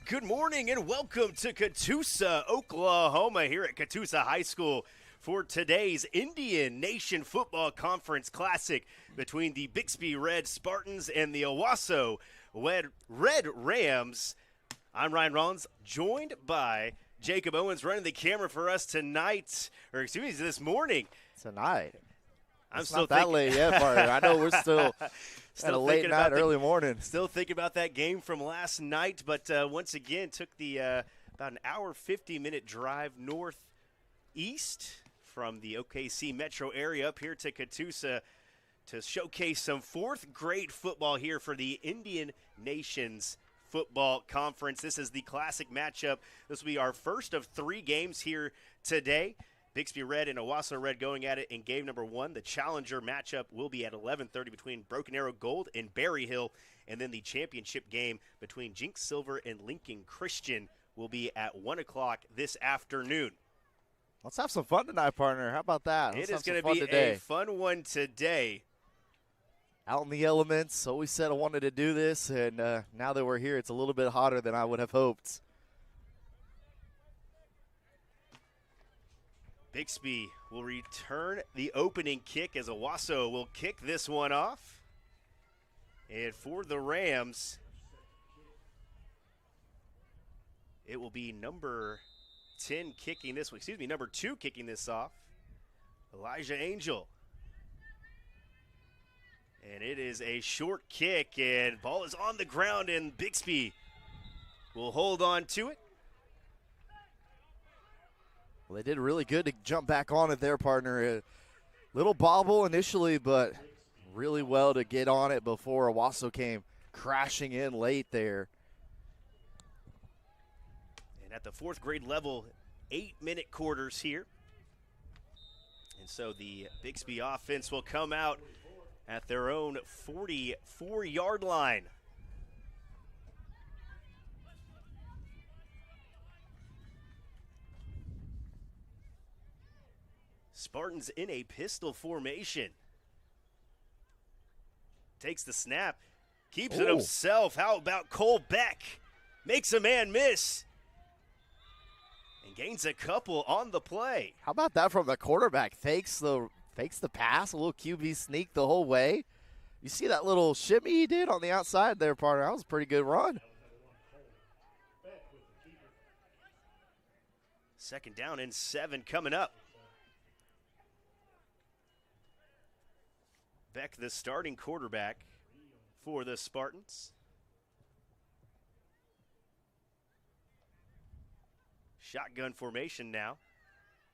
Good morning and welcome to Catoosa, Oklahoma, here at Catoosa High School for today's Indian Nation Football Conference Classic between the Bixby Red Spartans and the Owasso Red Rams. I'm Ryan Rollins, joined by Jacob Owens running the camera for us tonight, or excuse me, this morning. Tonight. I'm it's still not that late yet, partner. I know we're still at a late night, early morning. Still thinking about that game from last night, but once again took the about an hour, 50-minute drive northeast from the OKC metro area up here to Catoosa to showcase some fourth-grade football here for the Indian Nations Football Conference. This is the classic matchup. This will be our first of 3 games here today. Bixby Red and Owasso Red going at it in game number 1. The challenger matchup will be at 11:30 between Broken Arrow Gold and Berry Hill. And then the championship game between Jinx Silver and Lincoln Christian will be at 1 o'clock this afternoon. Let's have some fun tonight, partner. How about that? It is going to be a fun one today. Out in the elements. Always said I wanted to do this, and now that we're here, it's a little bit hotter than I would have hoped. Bixby will return the opening kick as Owasso will kick this one off. And for the Rams, it will be number 10 kicking this one. Excuse me, number 2 kicking this off. Elijah Angel. And it is a short kick, and ball is on the ground, and Bixby will hold on to it. Well, they did really good to jump back on it there, partner. A little bobble initially, but really well to get on it before Owasso came crashing in late there. And at the 4th grade level, 8-minute quarters here. And so the Bixby offense will come out at their own 44-yard line. Spartans in a pistol formation. Takes the snap, keeps it himself. How about Cole Beck? Makes a man miss and gains a couple on the play. How about that from the quarterback? Fakes the pass, a little QB sneak the whole way. You see that little shimmy he did on the outside there, partner? That was a pretty good run. 2nd down and 7 coming up. Beck, the starting quarterback for the Spartans. Shotgun formation now.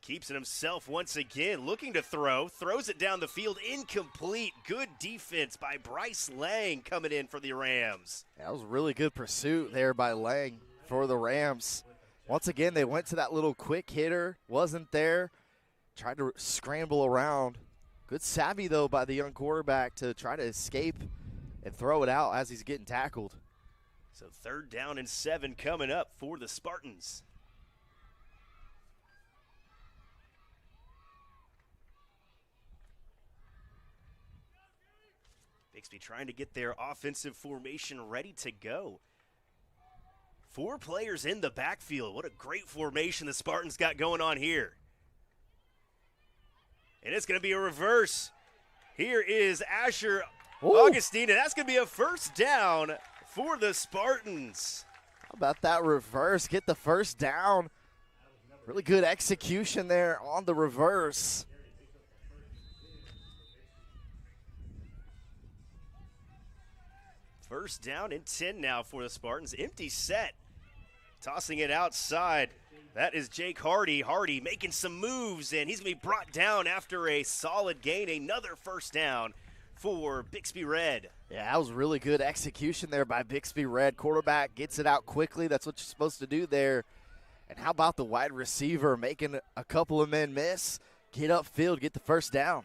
Keeps it himself once again, looking to throw. Throws it down the field, incomplete. Good defense by Bryce Lang coming in for the Rams. That was really good pursuit there by Lang for the Rams. Once again, they went to that little quick hitter. Wasn't there. Tried to scramble around. Good savvy, though, by the young quarterback to try to escape and throw it out as he's getting tackled. So 3rd down and 7 coming up for the Spartans. Bixby trying to get their offensive formation ready to go. 4 players in the backfield. What a great formation the Spartans got going on here. And it's going to be a reverse. Here is Asher Augustine, and that's going to be a 1st down for the Spartans. How about that reverse? Get the 1st down. Really good execution there on the reverse. First down and 10 now for the Spartans. Empty set. Tossing it outside. That is Jake Hardy. Hardy making some moves, and he's going to be brought down after a solid gain. Another 1st down for Bixby Red. Yeah, that was really good execution there by Bixby Red. Quarterback gets it out quickly. That's what you're supposed to do there. And how about the wide receiver making a couple of men miss, get upfield, get the 1st down.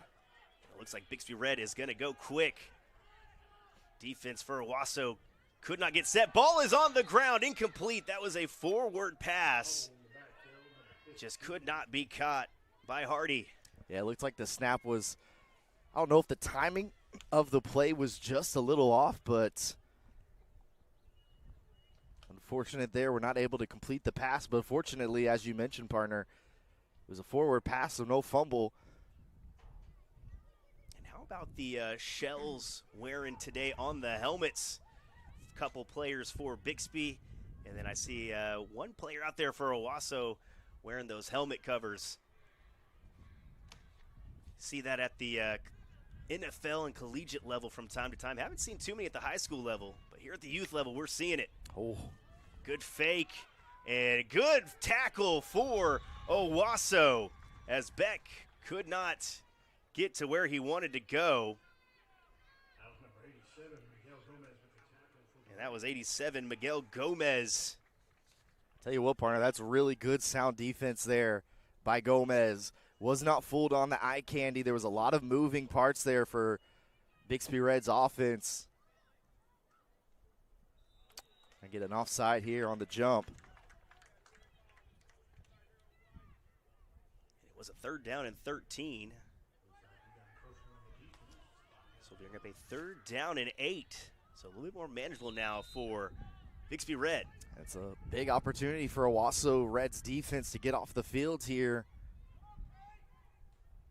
It looks like Bixby Red is going to go quick. Defense for Owasso could not get set. Ball is on the ground, incomplete. That was a forward pass. Just could not be caught by Hardy. Yeah, it looked like the snap was, I don't know if the timing of the play was just a little off, but Unfortunate there, we're not able to complete the pass, but fortunately, as you mentioned, partner, it was a forward pass, so no fumble. And how about the shells wearing today on the helmets? A couple players for Bixby, and then I see one player out there for Owasso wearing those helmet covers. See that at the NFL and collegiate level from time to time. Haven't seen too many at the high school level, but here at the youth level, we're seeing it. Oh, good fake and good tackle for Owasso as Beck could not get to where he wanted to go. And that was 87, Miguel Gomez. Tell you what, partner, that's really good sound defense there by Gomez. Was not fooled on the eye candy. There was a lot of moving parts there for Bixby Red's offense. I get an offside here on the jump. It was a 3rd down and 13. So they're going to be 3rd down and 8. So a little bit more manageable now for Bixby Red. It's a big opportunity for Owasso Red's defense to get off the field here.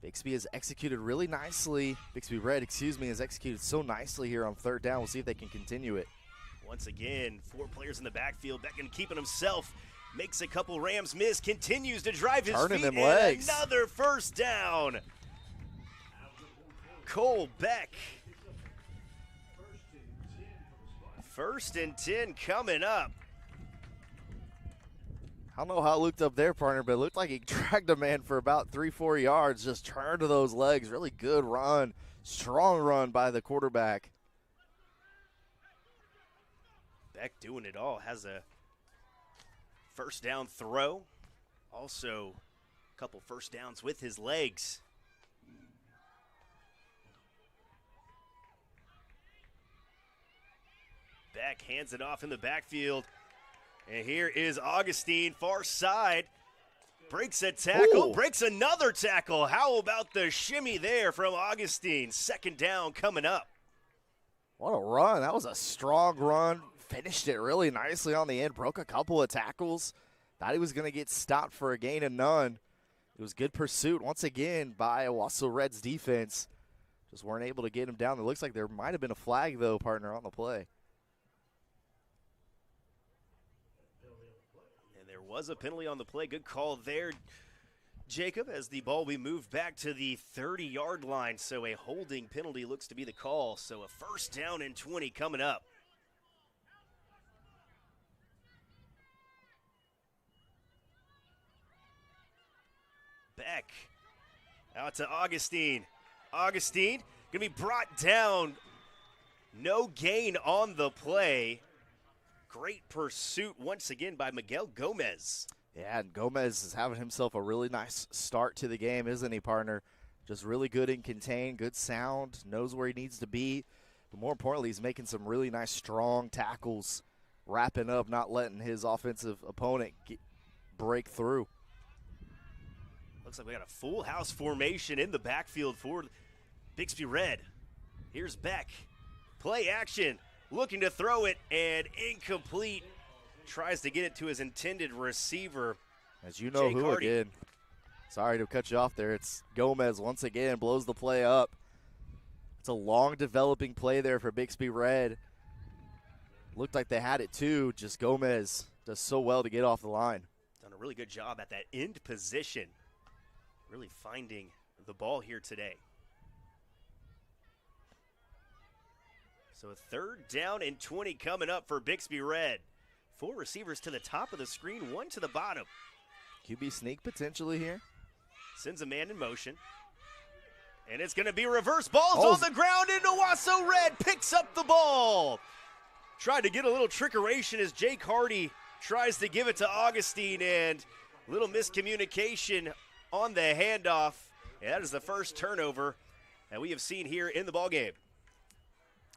Bixby has executed really nicely. Bixby Red, has executed so nicely here on 3rd down. We'll see if they can continue it. Once again, 4 players in the backfield. Beckon keeping himself. Makes a couple Rams miss. Continues to drive his Turning feet. them and legs. Another 1st down. Cole Beck. 1st and 10 coming up. I don't know how it looked up there, partner, but it looked like he dragged a man for about 3-4 yards. Just turned to those legs. Really good run. Strong run by the quarterback. Beck doing it all. Has a 1st down throw. Also a couple 1st downs with his legs. Beck hands it off in the backfield. And here is Augustine, far side. Breaks a tackle, Ooh. Breaks another tackle. How about the shimmy there from Augustine? 2nd down coming up. What a run. That was a strong run. Finished it really nicely on the end. Broke a couple of tackles. Thought he was going to get stopped for a gain of none. It was good pursuit once again by Owasso Red's defense. Just weren't able to get him down. It looks like there might have been a flag, though, partner, on the play. Was a penalty on the play. Good call there, Jacob, as the ball will be moved back to the 30-yard line. So a holding penalty looks to be the call. So a 1st down and 20 coming up. Beck out to Augustine. Augustine going to be brought down. No gain on the play. Great pursuit once again by Miguel Gomez. Yeah, and Gomez is having himself a really nice start to the game, isn't he, partner? Just really good in contain, good sound, knows where he needs to be. But more importantly, he's making some really nice, strong tackles, wrapping up, not letting his offensive opponent break through. Looks like we got a full house formation in the backfield for Bixby Red. Here's Beck. Play action. Looking to throw it, and incomplete. Tries to get it to his intended receiver. As you know who again. Sorry to cut you off there. It's Gomez once again, blows the play up. It's a long developing play there for Bixby Red. Looked like they had it too. Just Gomez does so well to get off the line. Done a really good job at that end position. Really finding the ball here today. So a 3rd down and 20 coming up for Bixby Red. 4 receivers to the top of the screen, 1 to the bottom. QB sneak potentially here. Sends a man in motion. And it's going to be reverse. Ball's on the ground, and Owasso Red picks up the ball. Tried to get a little trickeration as Jake Hardy tries to give it to Augustine, and a little miscommunication on the handoff. And that is the first turnover that we have seen here in the ballgame.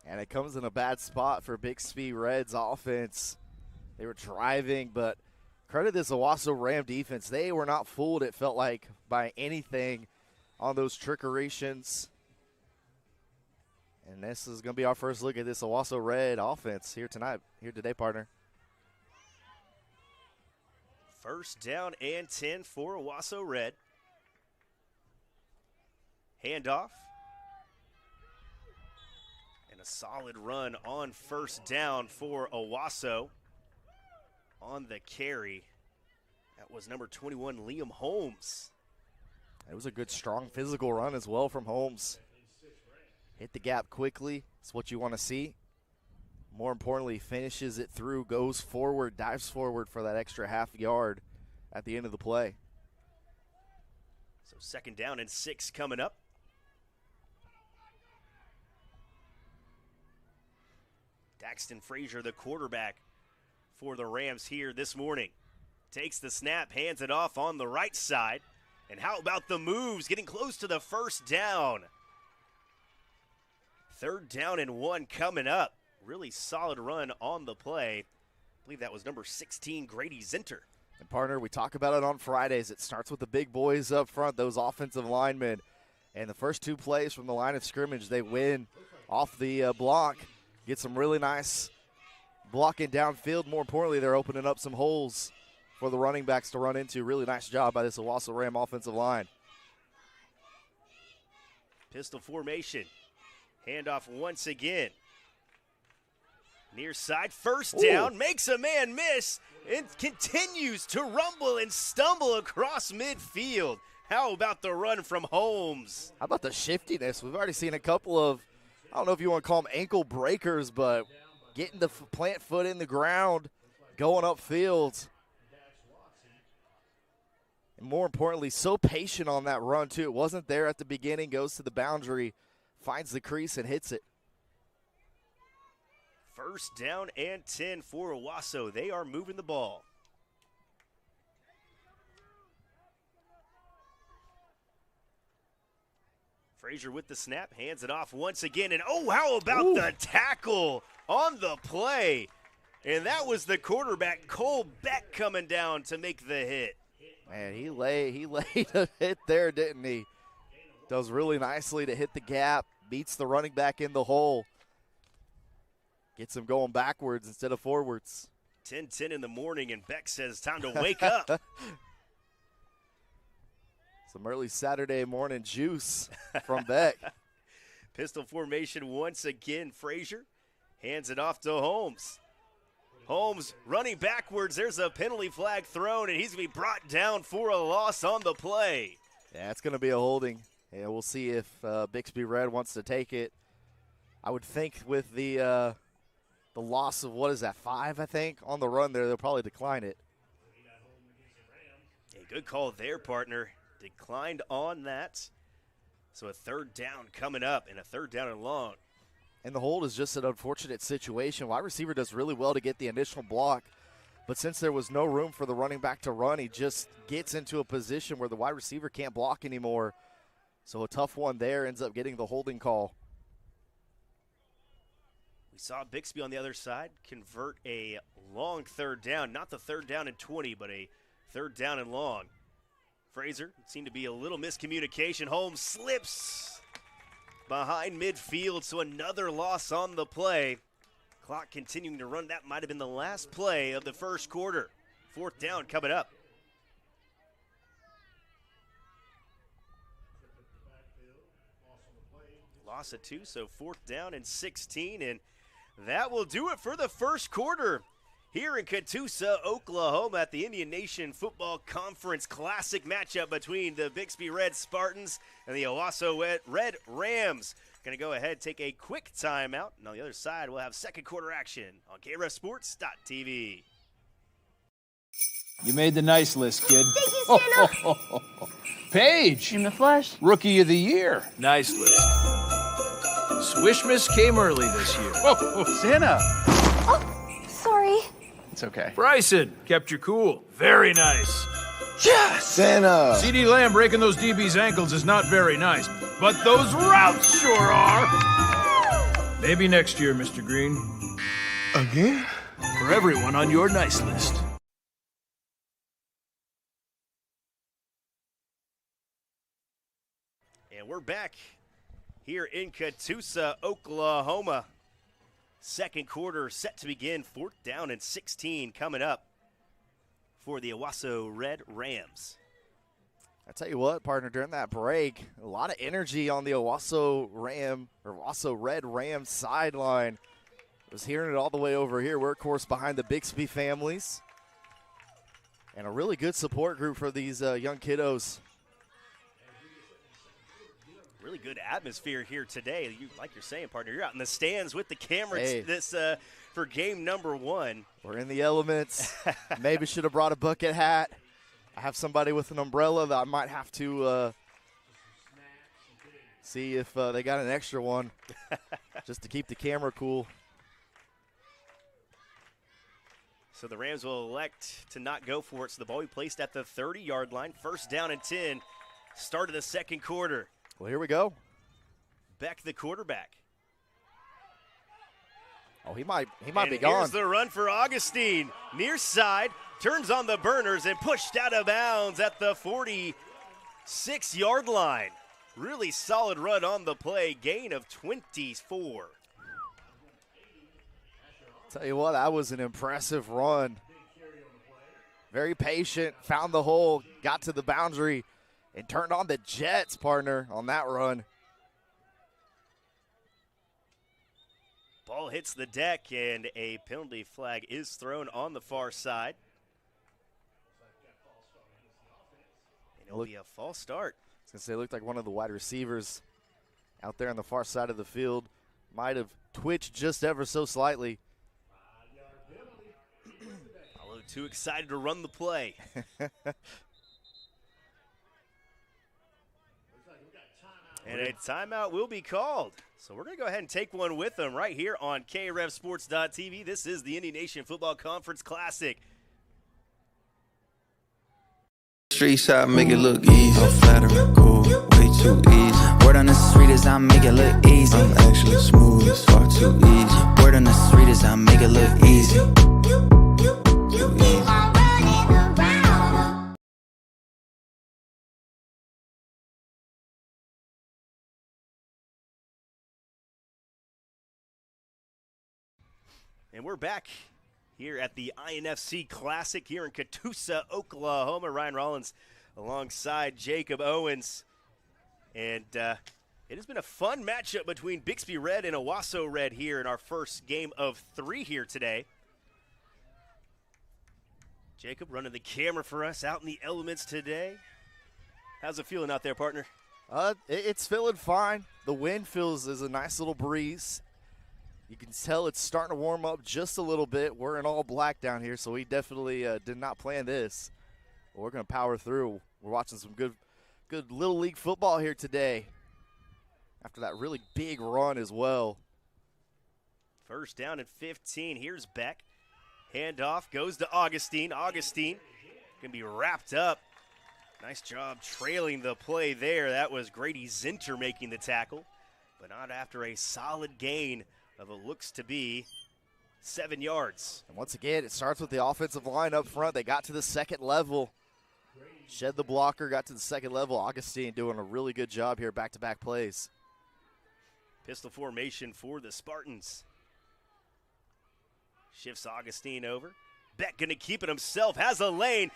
And it comes in a bad spot for Bixby Red's offense. They were driving, but credit this Owasso Ram defense. They were not fooled, it felt like, by anything on those trickerations. And this is going to be our first look at this Owasso Red offense here today, partner. First down and 10 for Owasso Red. Handoff. And a solid run on first down for Owasso. On the carry, that was number 21, Liam Holmes. It was a good, strong, physical run as well from Holmes. Hit the gap quickly. That's what you want to see. More importantly, finishes it through, goes forward, dives forward for that extra half yard at the end of the play. So second down and 6 coming up. Daxton Frazier, the quarterback for the Rams here this morning. Takes the snap, hands it off on the right side. And how about the moves? Getting close to the first down. Third down and 1 coming up. Really solid run on the play. I believe that was number 16, Grady Zinter. And partner, we talk about it on Fridays. It starts with the big boys up front, those offensive linemen. And the first 2 plays from the line of scrimmage, they win off the block. Get some really nice blocking downfield. More importantly, they're opening up some holes for the running backs to run into. Really nice job by this Owasso Ram offensive line. Pistol formation. Handoff once again. Near side, first down, makes a man miss, and continues to rumble and stumble across midfield. How about the run from Holmes? How about the shiftiness? We've already seen a couple of, I don't know if you want to call them ankle breakers, but getting the plant foot in the ground, going upfield. And more importantly, so patient on that run, too. It wasn't there at the beginning, goes to the boundary, finds the crease, and hits it. First down and 10 for Owasso. They are moving the ball. Frazier with the snap, hands it off once again, and oh, how about the tackle on the play? And that was the quarterback, Cole Beck, coming down to make the hit. Man, he laid a hit there, didn't he? Does really nicely to hit the gap, beats the running back in the hole. Gets him going backwards instead of forwards. 10:10 in the morning, and Beck says time to wake up. Some early Saturday morning juice from Beck. Pistol formation once again. Frazier hands it off to Holmes. Holmes running backwards. There's a penalty flag thrown, and he's going to be brought down for a loss on the play. Yeah, it's going to be a holding. And we'll see if Bixby Red wants to take it. I would think with the loss of, 5, I think, on the run there, they'll probably decline it. A good call there, partner. Declined on that. So a third down coming up, and a third down and long. And the hold is just an unfortunate situation. Wide receiver does really well to get the initial block, but since there was no room for the running back to run, he just gets into a position where the wide receiver can't block anymore. So a tough one there, ends up getting the holding call. We saw Bixby on the other side convert a long third down. Not the third down and 20, but a third down and long. Frazier, it seemed to be a little miscommunication. Holmes slips behind midfield, so another loss on the play. Clock continuing to run. That might have been the last play of the first quarter. Fourth down coming up. Loss of 2, so fourth down and 16, and that will do it for the first quarter here in Catoosa, Oklahoma at the Indian Nation Football Conference Classic matchup between the Bixby Red Spartans and the Owasso Red Rams. Going to go ahead, take a quick timeout, and on the other side, we'll have second quarter action on KREFSports.tv. You made the nice list, kid. Thank you, Santa. Paige. In the flesh. Rookie of the year. Nice list. Swishmas came early this year. Santa. Oh, sorry. It's okay. Bryson kept you cool. Very nice. Yes! Santa. CeeDee Lamb breaking those DB's ankles is not very nice, but those routes sure are. Maybe next year, Mr. Green. Again? For everyone on your nice list. And we're back here in Catoosa, Oklahoma. Second quarter set to begin. Fourth down and 16 coming up for the Owasso Red Rams. I tell you what, partner, during that break, a lot of energy on the Owasso Red Rams sideline. I was hearing it all the way over here. We're, of course, behind the Bixby families. And a really good support group for these young kiddos. Really good atmosphere here today. Like you're saying, partner, you're out in the stands with the cameras for game number 1. We're in the elements. Maybe should have brought a bucket hat. I have somebody with an umbrella that I might have to see if they got an extra one just to keep the camera cool. So the Rams will elect to not go for it. So the ball will be placed at the 30-yard line. First down and 10. Start of the second quarter. Well, here we go. Beck, the quarterback. Oh, he might be Here's gone. the run for Augustine. Near side, turns on the burners and pushed out of bounds at the 46-yard line. Really solid run on the play. Gain of 24. Tell you what, that was an impressive run. Very patient, found the hole, got to the boundary, and turned on the jets, partner, on that run. Ball hits the deck, and a penalty flag is thrown on the far side. And it'll be a false start. I was going to say, it looked like one of the wide receivers out there on the far side of the field might have twitched just ever so slightly. Although too excited to run the play. And a timeout will be called. So we're going to go ahead and take one with them right here on KREFSports.tv. This is the Indian Nation Football Conference Classic. Street side make it look easy. I'm flattering, cool, way too easy. Word on the street is I make it look easy. I'm actually smooth, it's far too easy. Word on the street is I make it look easy. Too easy. And we're back here at the INFC Classic here in Catoosa, Oklahoma. Ryan Rollins alongside Jacob Owens. And it has been a fun matchup between Bixby Red and Owasso Red here in our first game of 3 here today. Jacob running the camera for us out in the elements today. How's it feeling out there, partner? It's feeling fine. The wind feels as a nice little breeze. You can tell it's starting to warm up just a little bit. We're in all black down here, so we definitely did not plan this. But we're going to power through. We're watching some good Little League football here today after that really big run as well. First down and 15. Here's Beck. Handoff goes to Augustine. Augustine can be wrapped up. Nice job trailing the play there. That was Grady Zinter making the tackle, but not after a solid gain of what looks to be 7 yards. And once again, it starts with the offensive line up front. They got to the second level. Shed the blocker, got to the second level. Augustine doing a really good job here, back-to-back plays. Pistol formation for the Spartans. Shifts Augustine over. Beck going to keep it himself, has a lane,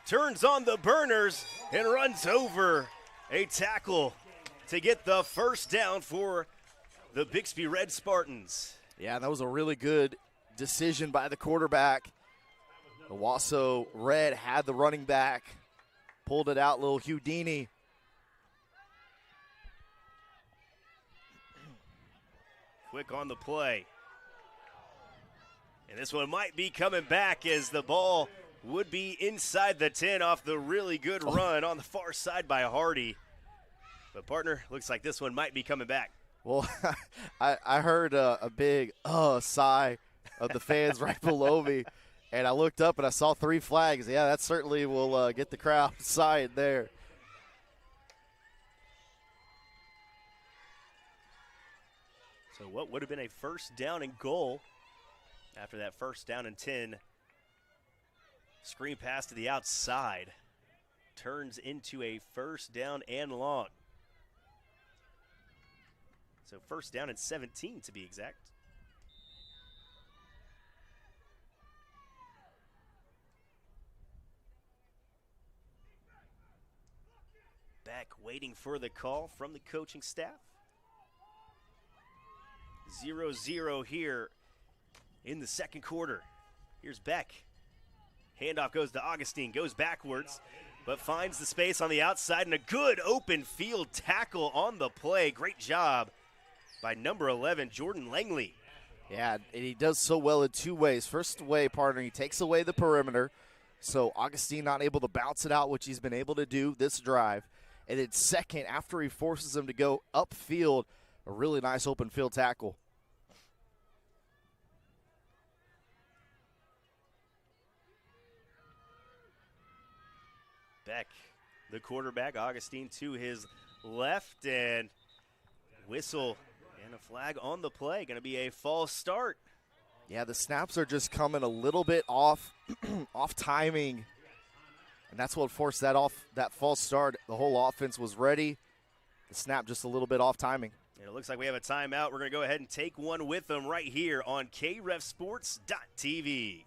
turns on the burners, and runs over a tackle to get the first down for the Bixby Red Spartans. Yeah, that was a really good decision by the quarterback. The Owasso Red had the running back, pulled it out, little Houdini. Quick on the play. And this one might be coming back as the ball would be inside the 10 off the really good run on the far side by Hardy. But, partner, looks like this one might be coming back. Well, I heard a big sigh of the fans right below me, and I looked up and I saw 3 flags. Yeah, that certainly will get the crowd sighing there. So what would have been a first down and goal after that first down and 10 screen pass to the outside turns into a first down and long. So first down and 17 to be exact. Beck waiting for the call from the coaching staff. 0-0 here in the second quarter. Here's Beck. Handoff goes to Augustine, goes backwards, but finds the space on the outside, and a good open field tackle on the play. Great job by number 11, Jordan Langley. Yeah, and he does so well in two ways. First way, partner, he takes away the perimeter, so Augustine not able to bounce it out, which he's been able to do this drive. And then second, after he forces him to go upfield, a really nice open field tackle. Beck, the quarterback, Augustine to his left, and whistle and a flag on the play. Going to be a false start. Yeah, the snaps are just coming a little bit off off timing, and that's what forced that false start. The whole offense was ready. The snap just a little bit off timing. And it looks like we have a timeout. We're going to go ahead and take one with them right here on KRefSports.tv.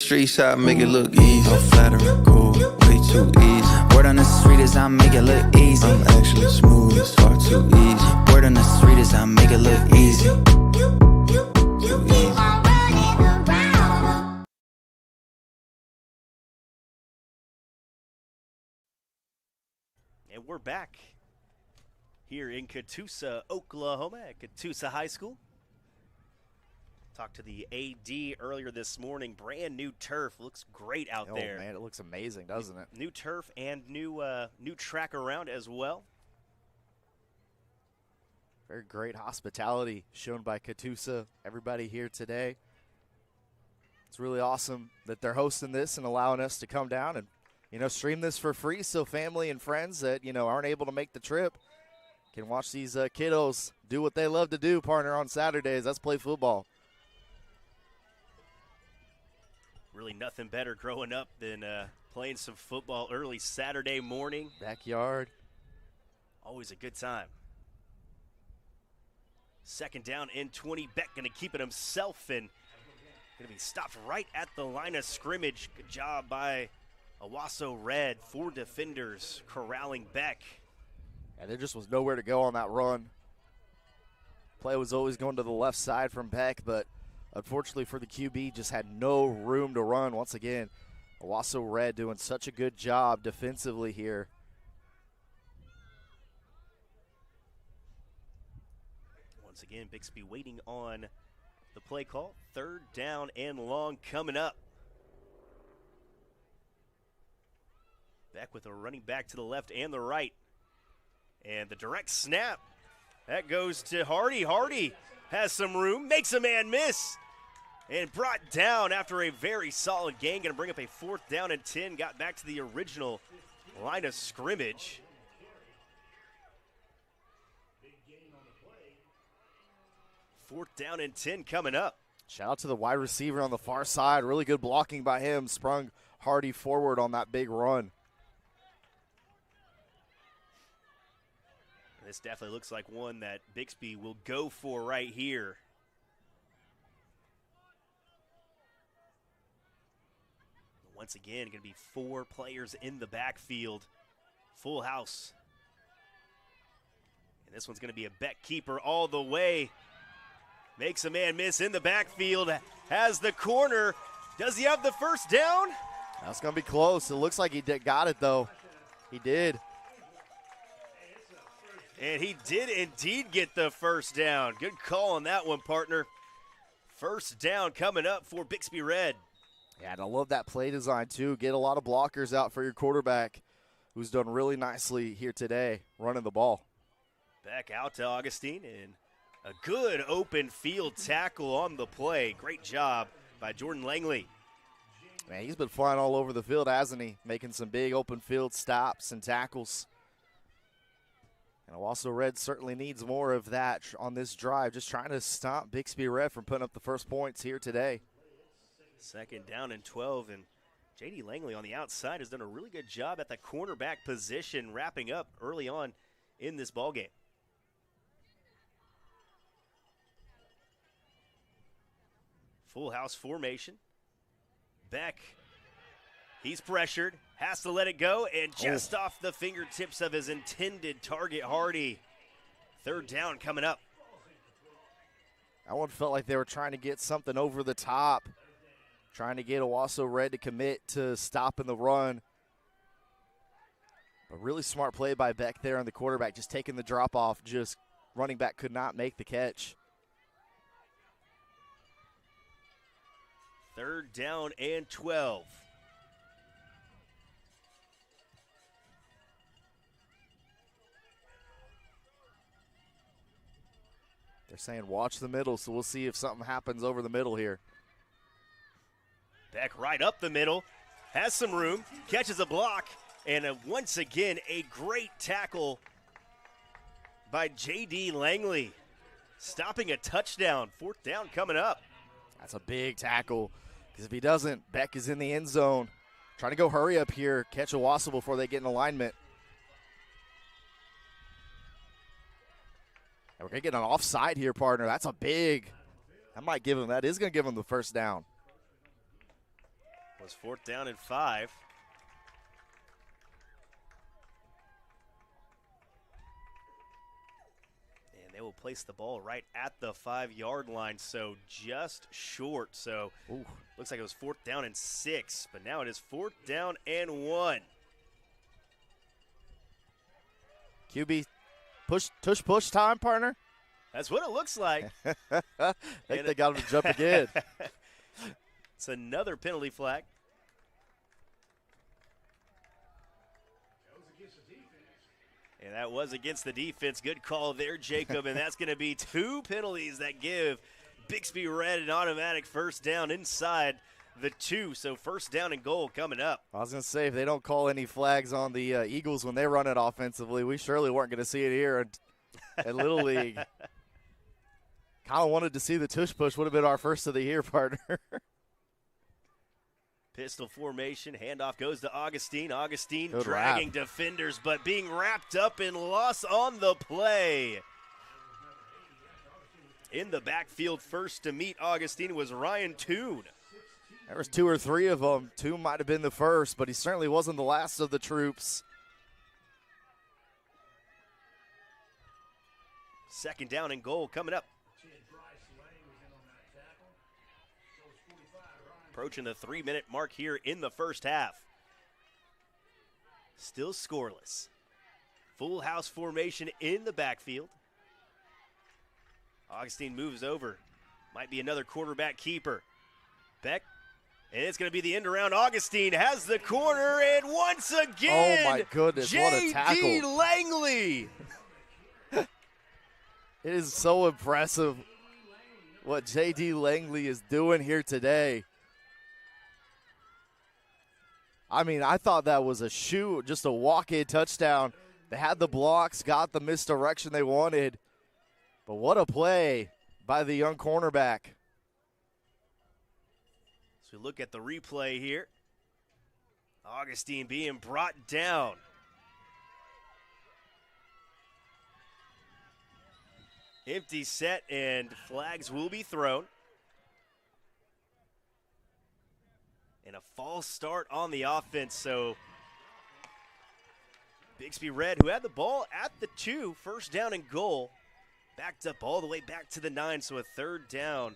Streets, I make it look easy. I'm flattering, cool, way too easy. Word on the street is I make it look easy. I'm actually smooth, it's far too easy. Word on the street is I make it look easy. Too easy. And we're back here in Catoosa, Oklahoma at Catoosa High School. Talked to the AD earlier this morning. Brand new turf. Looks great out there. Oh, man, it looks amazing, doesn't it? New turf and new track around as well. Very great hospitality shown by Catoosa, everybody here today. It's really awesome that they're hosting this and allowing us to come down and, stream this for free so family and friends that, aren't able to make the trip can watch these kiddos do what they love to do, partner, on Saturdays. That's play football. Really nothing better growing up than playing some football early Saturday morning. Backyard. Always a good time. Second down and 20. Beck going to keep it himself and going to be stopped right at the line of scrimmage. Good job by Owasso Red. 4 defenders corralling Beck. And there just was nowhere to go on that run. Play was always going to the left side from Beck, but unfortunately for the QB, just had no room to run. Once again, Owasso Red doing such a good job defensively here. Once again, Bixby waiting on the play call. Third down and long coming up. Beck with a running back to the left and the right. And the direct snap, that goes to Hardy. Hardy has some room, makes a man miss, and brought down after a very solid gain. Going to bring up a 4th down and 10. Got back to the original line of scrimmage. Fourth down and 10 coming up. Shout out to the wide receiver on the far side. Really good blocking by him. Sprung Hardy forward on that big run. This definitely looks like one that Bixby will go for right here. Once again, going to be 4 players in the backfield. Full house. And this one's going to be a Beck keeper all the way. Makes a man miss in the backfield. Has the corner. Does he have the first down? That's going to be close. It looks like he got it, though. He did. And he did indeed get the first down. Good call on that one, partner. First down coming up for Bixby Red. Yeah, and I love that play design, too. Get a lot of blockers out for your quarterback, who's done really nicely here today running the ball. Back out to Augustine, and a good open field tackle on the play. Great job by Jordan Langley. Man, he's been flying all over the field, hasn't he? Making some big open field stops and tackles. And Owasso Red certainly needs more of that on this drive, just trying to stop Bixby Red from putting up the first points here today. Second down and 12, and J.D. Langley on the outside has done a really good job at the cornerback position, wrapping up early on in this ballgame. Full house formation. Beck He's pressured, has to let it go, and just off the fingertips of his intended target, Hardy. Third down coming up. That one felt like they were trying to get something over the top, trying to get Owasso Red to commit to stopping the run. A really smart play by Beck there on the quarterback, just taking the drop off, just running back could not make the catch. Third down and 12. They're saying watch the middle, so we'll see if something happens over the middle here. Beck right up the middle, has some room, catches a block, and once again a great tackle by J.D. Langley, stopping a touchdown. Fourth down coming up. That's a big tackle, because if he doesn't, Beck is in the end zone. Trying to go hurry up here, catch Owasso before they get in alignment. And we're going to get an offside here, partner. That's a big, that is going to give him the first down. It was fourth down and 5. And they will place the ball right at the 5-yard line, so just short. So looks like it was fourth down and 6, but now it is fourth down and 1. QB push time, partner. That's what it looks like. I think they got him to jump again. It's another penalty flag. And that was against the defense. Good call there, Jacob. And that's going to be 2 penalties that give Bixby Red an automatic first down inside the 2. So first down and goal coming up. I was going to say, if they don't call any flags on the Eagles when they run it offensively, we surely weren't going to see it here at Little League. Kind of wanted to see the tush push. Would have been our first of the year, partner. Pistol formation. Handoff goes to Augustine. Augustine Good dragging wrap. defenders, but being wrapped up in loss on the play. In the backfield first to meet Augustine was Ryan Toon. There was 2 or 3 of them. 2 might have been the first, but he certainly wasn't the last of the troops. Second down and goal coming up. Approaching the 3-minute mark here in the first half. Still scoreless. Full house formation in the backfield. Augustine moves over. Might be another quarterback keeper. Beck. And it's going to be the end around. Augustine has the corner, and once again, Oh, my goodness, what a tackle. J.D. Langley. It is so impressive what J.D. Langley is doing here today. I mean, I thought that was a shoot, just a walk-in touchdown. They had the blocks, got the misdirection they wanted. But what a play by the young cornerback. So we look at the replay here. Augustine being brought down. Empty set, and flags will be thrown. And a false start on the offense, so Bixby Red, who had the ball at the 2, first down and goal, backed up all the way back to the 9, so a third down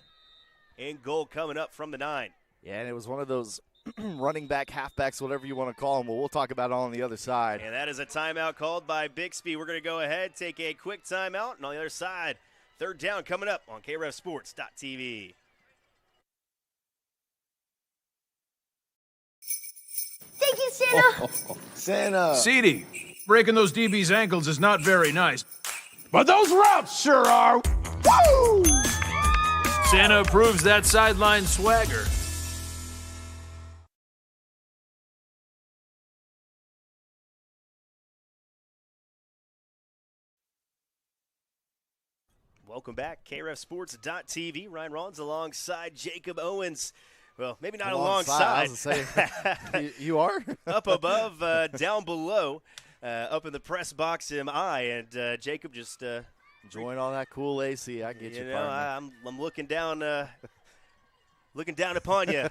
and goal coming up from the 9. Yeah, and it was one of those running back, halfbacks, whatever you want to call them. Well, we'll talk about it on the other side. And that is a timeout called by Bixby. We're going to go ahead, take a quick timeout, and on the other side, third down coming up on KREFSports.tv. Thank you, Santa. Santa. Ceedy, breaking those DB's ankles is not very nice. But those routes sure are. Woo! Santa approves that sideline swagger. Welcome back, KREFSports.tv. Ryan Rollins alongside Jacob Owens. Well, maybe not Alongside, alongside. I was gonna say, you are? Up above, down below, up in the press box am I, and Jacob just Enjoying all that cool AC. I get you, partner. I'm looking down looking down upon you.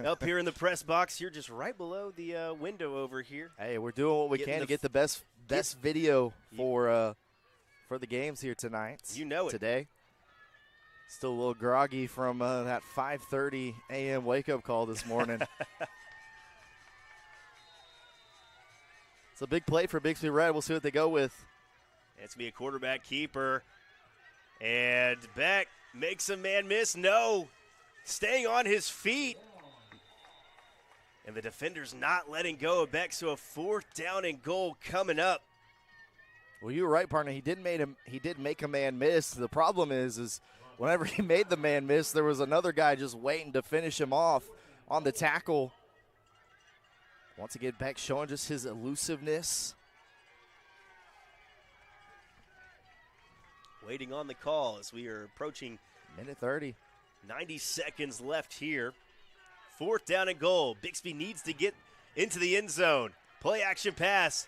Up here in the press box, you're just right below the window over here. Hey, we're doing what we can to get the best video for the games here tonight. You know it. Today. Still a little groggy from that 5:30 a.m. wake-up call this morning. It's a big play for Bixby Red. We'll see what they go with. It's going to be a quarterback keeper. And Beck makes a man miss. No. Staying on his feet. And the defender's not letting go of Beck, so a 4th down and goal coming up. Well, you were right, partner. He did make a man miss. The problem is whenever he made the man miss, there was another guy just waiting to finish him off on the tackle. Once again, Beck showing just his elusiveness. Waiting on the call as we are approaching minute 30. 90 seconds left here. 4th down and goal. Bixby needs to get into the end zone. Play action pass.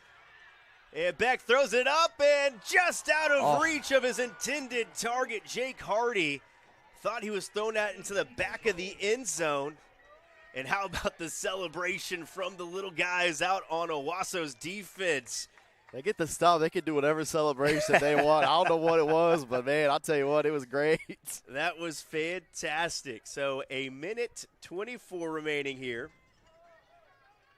And Beck throws it up and just out of reach of his intended target, Jake Hardy. Thought he was thrown out into the back of the end zone. And how about the celebration from the little guys out on Owasso's defense? They get the stop. They can do whatever celebration they want. I don't know what it was, but, man, I'll tell you what, it was great. That was fantastic. So a minute 24 remaining here.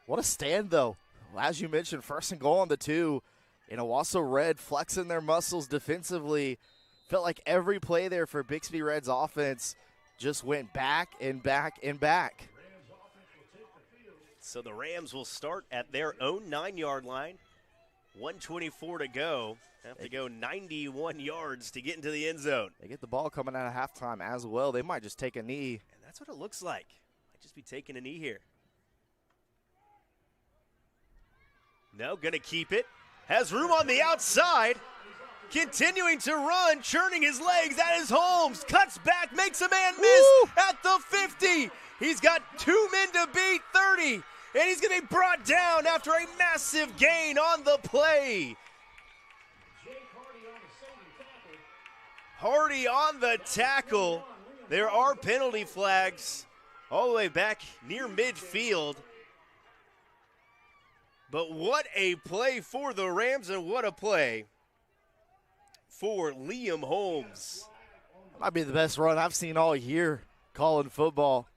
What a stand, though. As you mentioned, 1st and goal on the 2. And Owasso Red flexing their muscles defensively. Felt like every play there for Bixby Red's offense just went back and back and back. So the Rams will start at their own 9-yard line. 1:24 to go. Have to go 91 yards to get into the end zone. They get the ball coming out of halftime as well. They might just take a knee. And that's what it looks like. Might just be taking a knee here. No, going to keep it. Has room on the outside. Continuing to run, churning his legs. That is Holmes. Cuts back, makes a man miss at the 50. He's got 2 men to beat, 30. And he's going to be brought down after a massive gain on the play. Hardy on the tackle. There are penalty flags all the way back near midfield. But what a play for the Rams, and what a play for Liam Holmes. Might be the best run I've seen all year calling football.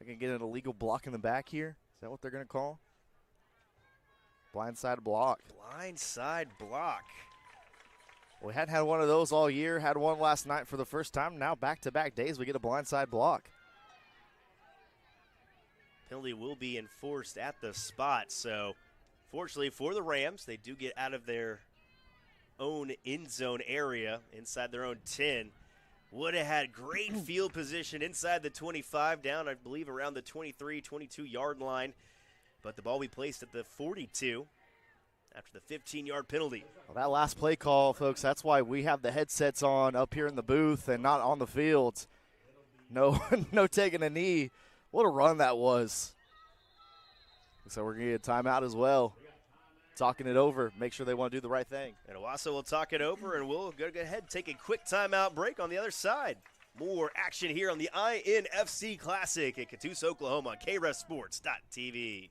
I can get an illegal block in the back here. Is that what they're going to call? Blindside block. Blindside block. Well, we hadn't had one of those all year. Had one last night for the first time. Now back-to-back days we get a blindside block. Penalty will be enforced at the spot. So, fortunately for the Rams, they do get out of their own end zone area inside their own 10. Would have had great field position inside the 25, down, I believe, around the 23, 22-yard line. But the ball will be placed at the 42 after the 15-yard penalty. Well, that last play call, folks, that's why we have the headsets on up here in the booth and not on the field. No, no taking a knee. What a run that was. So we're going to get a timeout as well. Talking it over, make sure they want to do the right thing. And Owasso will talk it over, and we'll go ahead and take a quick timeout break on the other side. More action here on the INFC Classic at Catoosa, Oklahoma on KREFSports.tv.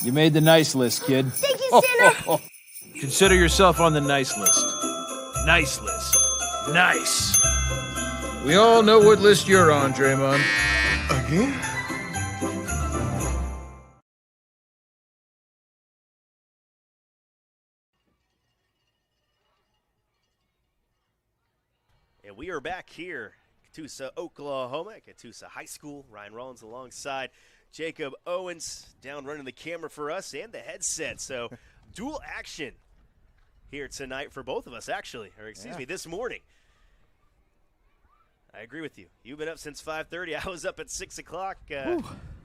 You made the nice list, kid. Thank you, Santa. Consider yourself on the nice list. Nice list. Nice. We all know what list you're on, Draymond. Again? And we are back here, Catoosa, Oklahoma, at Catoosa High School. Ryan Rollins alongside Jacob Owens down running the camera for us and the headset. So dual action here tonight for both of us, actually, or excuse me, this morning. I agree with you. You've been up since 5:30. I was up at 6 o'clock.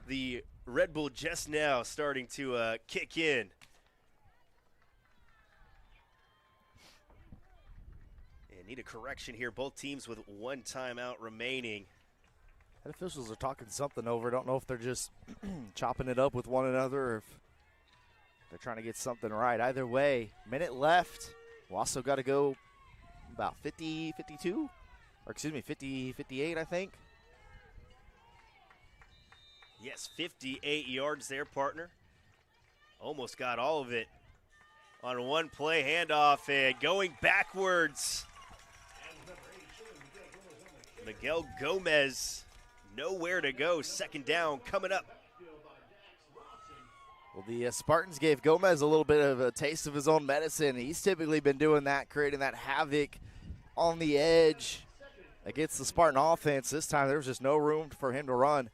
The Red Bull just now starting to kick in. Need a correction here. Both teams with one timeout remaining. And officials are talking something over. Don't know if they're just chopping it up with one another or if they're trying to get something right. Either way, minute left. We also got to go about 50, 52. Or excuse me, 58, I think. Yes, 58 yards there, partner. Almost got all of it on one play handoff and going backwards. Miguel Gomez, nowhere to go. Second down coming up. Well, the Spartans gave Gomez a little bit of a taste of his own medicine. He's typically been doing that, creating that havoc on the edge against the Spartan offense. This time there was just no room for him to run.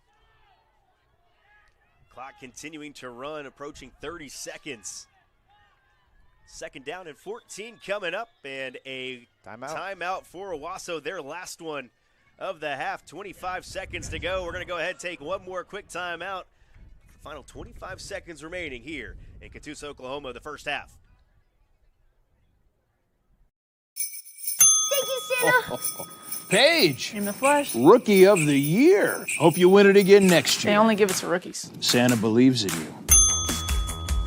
Clock continuing to run, approaching 30 seconds. Second down and 14 coming up, and a timeout for Owasso, their last one of the half. 25 seconds to go. We're going to go ahead and take one more quick timeout. Final 25 seconds remaining here in Catoosa, Oklahoma, the first half. Thank you, Santa. Paige, In the flesh. Rookie of the Year. Hope you win it again next They year. only give it to rookies. Santa believes in you.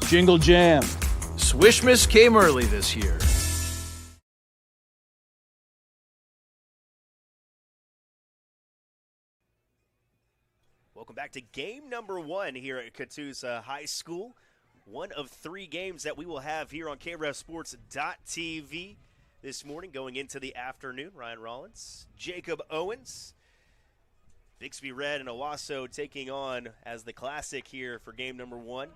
Jingle Jam. Swishmas came early this year. Welcome back to game number one here at Catoosa High School. One of three games that we will have here on KREFSports.tv this morning going into the afternoon. Ryan Rollins, Jacob Owens, Bixby Red and Owasso taking on as the classic here for game number one.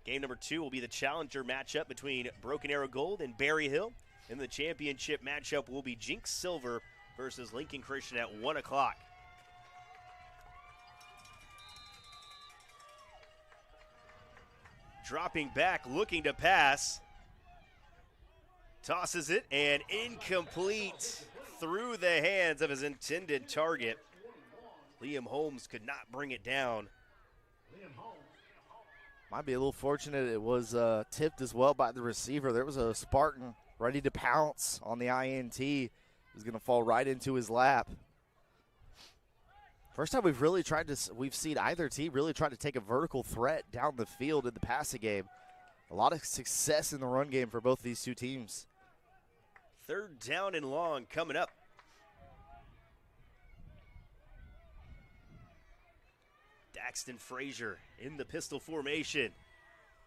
Game number two will be the challenger matchup between Broken Arrow Gold and Berry Hill. And the championship matchup will be Jinx Silver versus Lincoln Christian at 1 o'clock. Dropping back, looking to pass. Tosses it, and incomplete through the hands of his intended target. Liam Holmes could not bring it down. Might be a little fortunate it was tipped as well by the receiver. There was a Spartan ready to pounce on the INT. It was going to fall right into his lap. First time we've seen either team really try to take a vertical threat down the field in the passing game. A lot of success in the run game for both these two teams. Third down and long coming up. Daxton Frazier in the pistol formation.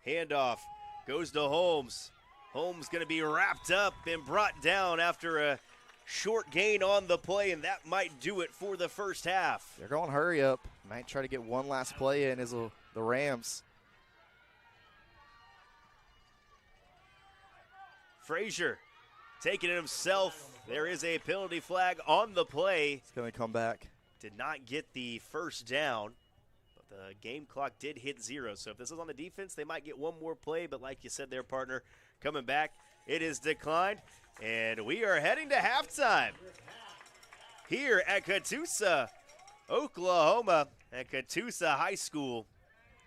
Handoff goes to Holmes. Holmes going to be wrapped up and brought down after a short gain on the play, and that might do it for the first half. They're going hurry up. Might try to get one last play in as the Rams. Frazier taking it himself. There is a penalty flag on the play. It's going to come back. Did not get the first down, but the game clock did hit 0. So if this is on the defense, they might get one more play. But like you said there, partner, coming back, it is declined. And we are heading to halftime here at Catoosa, Oklahoma, at Catoosa High School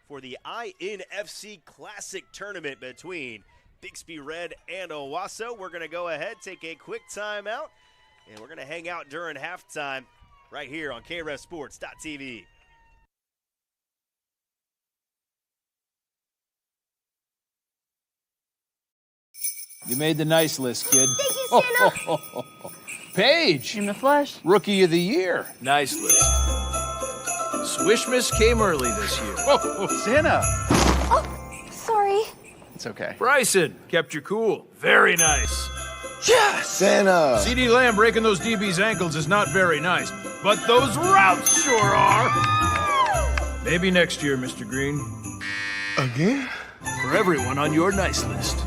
for the INFC Classic Tournament between Bixby Red and Owasso. We're going to go ahead, take a quick timeout, and we're going to hang out during halftime right here on KREFSports.tv. You made the nice list, kid. Thank you, Santa. Paige, In the flesh. Rookie of the Year. Nice list. Swishmas came early this year. Santa. Oh, sorry. It's okay. Bryson, kept you cool. Very nice. Santa. CD Lamb breaking those DB's ankles is not very nice, but those routes sure are. Maybe next year, Mr. Green. Again? For everyone on your nice list.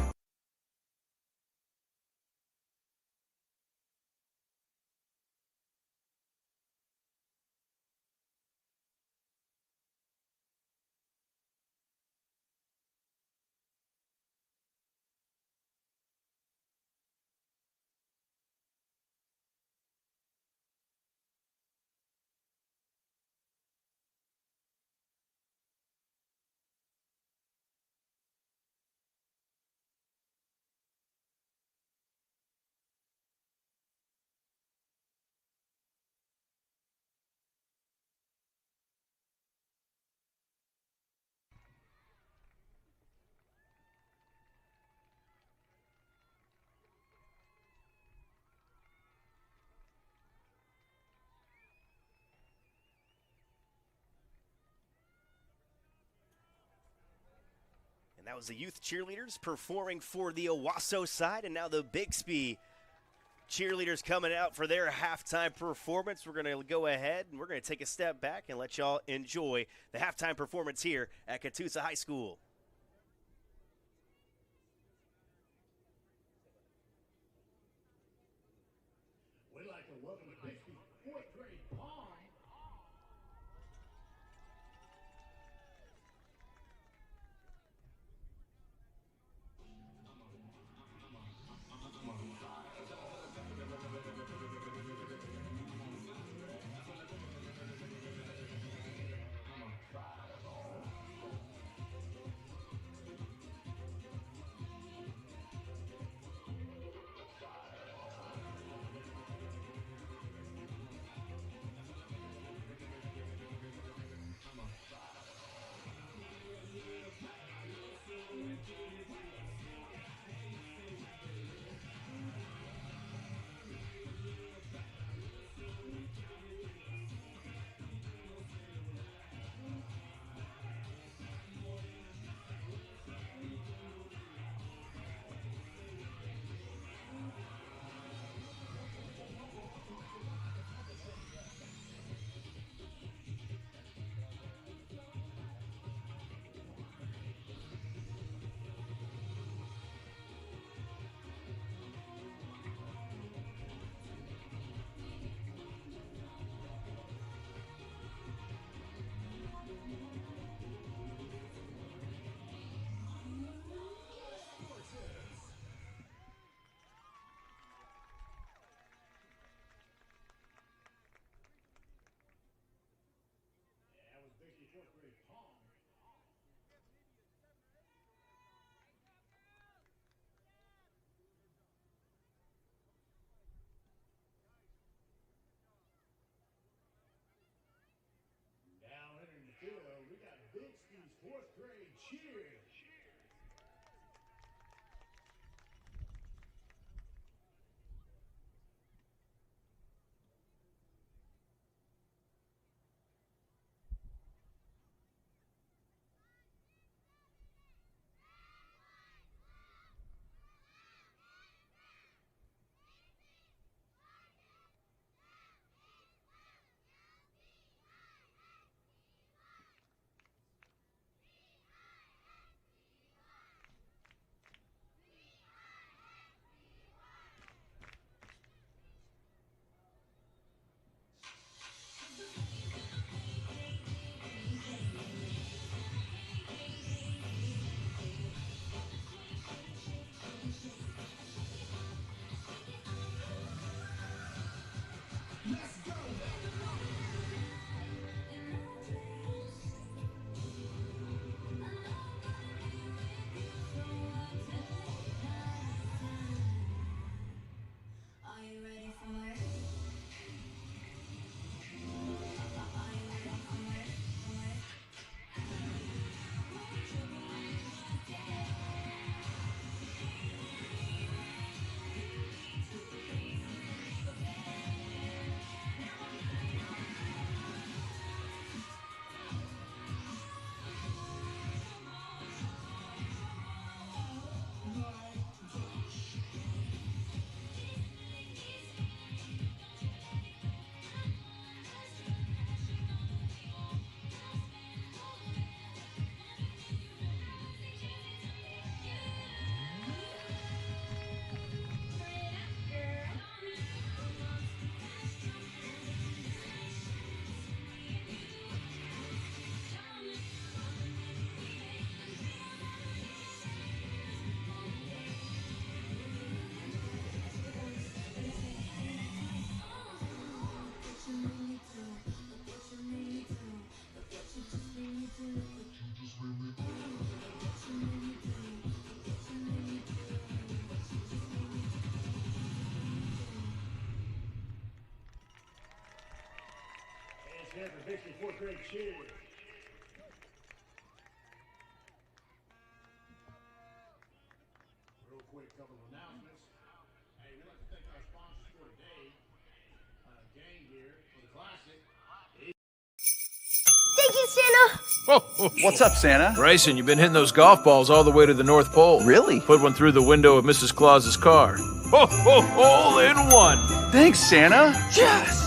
That was the youth cheerleaders performing for the Owasso side, and now the Bixby cheerleaders coming out for their halftime performance. We're going to go ahead and we're going to take a step back and let y'all enjoy the halftime performance here at Catoosa High School. We'd like to welcome the Bixby fourth grade prom. Fourth grade prom. Now entering the field, we got Bixby's fourth grade cheer. Stand for Bixby fourth grade cheer. Real quick, couple of announcements. Hey, we'd like to thank our sponsors for today. Game here for the Classic. Thank you, Santa. What's up, Santa? Bryson, you've been hitting those golf balls all the way to the North Pole. Really? Put one through the window of Mrs. Claus's car. Hole in one. Thanks, Santa. Yes!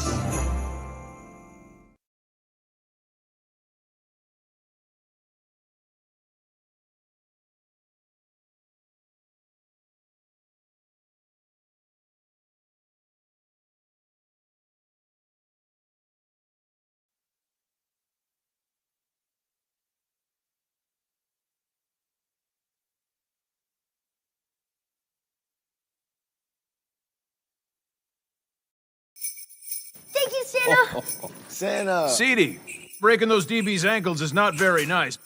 Thank you, Santa. Santa. Seedy, breaking those DB's ankles is not very nice.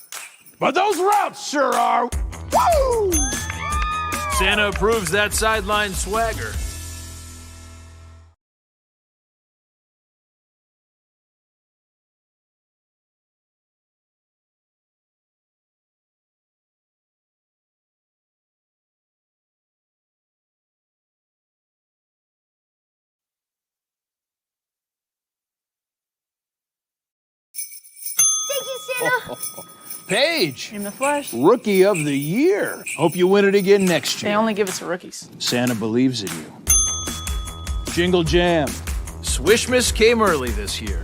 But those routes sure are. Woo! Santa approves that sideline swagger. Thank you, Santa. Paige, In the flesh. Rookie of the Year. Hope you win it again next They year. only give it to rookies. Santa believes in you. Jingle Jam. Swishmas came early this year.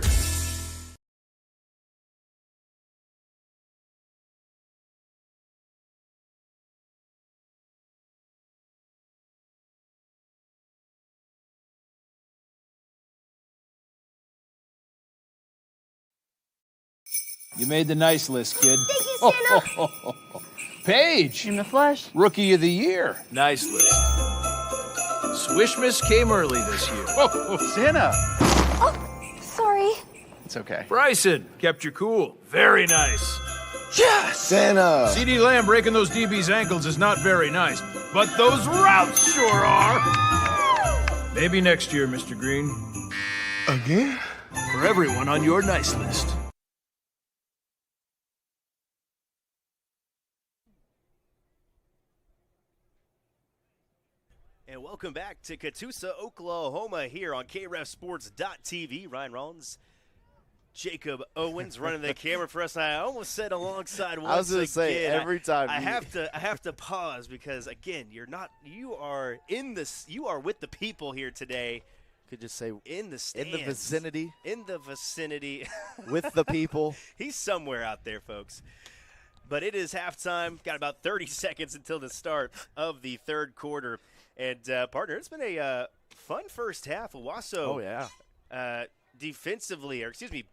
You made the nice list, kid. Thank you, Santa. Paige, In the flesh. Rookie of the Year. Nice list. Swishmas came early this year. Santa. Oh, sorry. It's okay. Bryson, kept you cool. Very nice. Yes! Santa. CD Lamb breaking those DB's ankles is not very nice, but those routes sure are. Maybe next year, Mr. Green. Again? For everyone on your nice list. And welcome back to Catoosa, Oklahoma, here on KREFSports.tv. Ryan Rollins, Jacob Owens running the camera for us. I almost said alongside once I was going to say, again, every time. I have to pause because again, you are with the people here today. Could just say In the stands. in the vicinity In the vicinity. with the people. He's somewhere out there, folks. But it is halftime. Got about 30 seconds until the start of the third quarter. And, partner, it's been a fun first half. Owasso, Oh, yeah.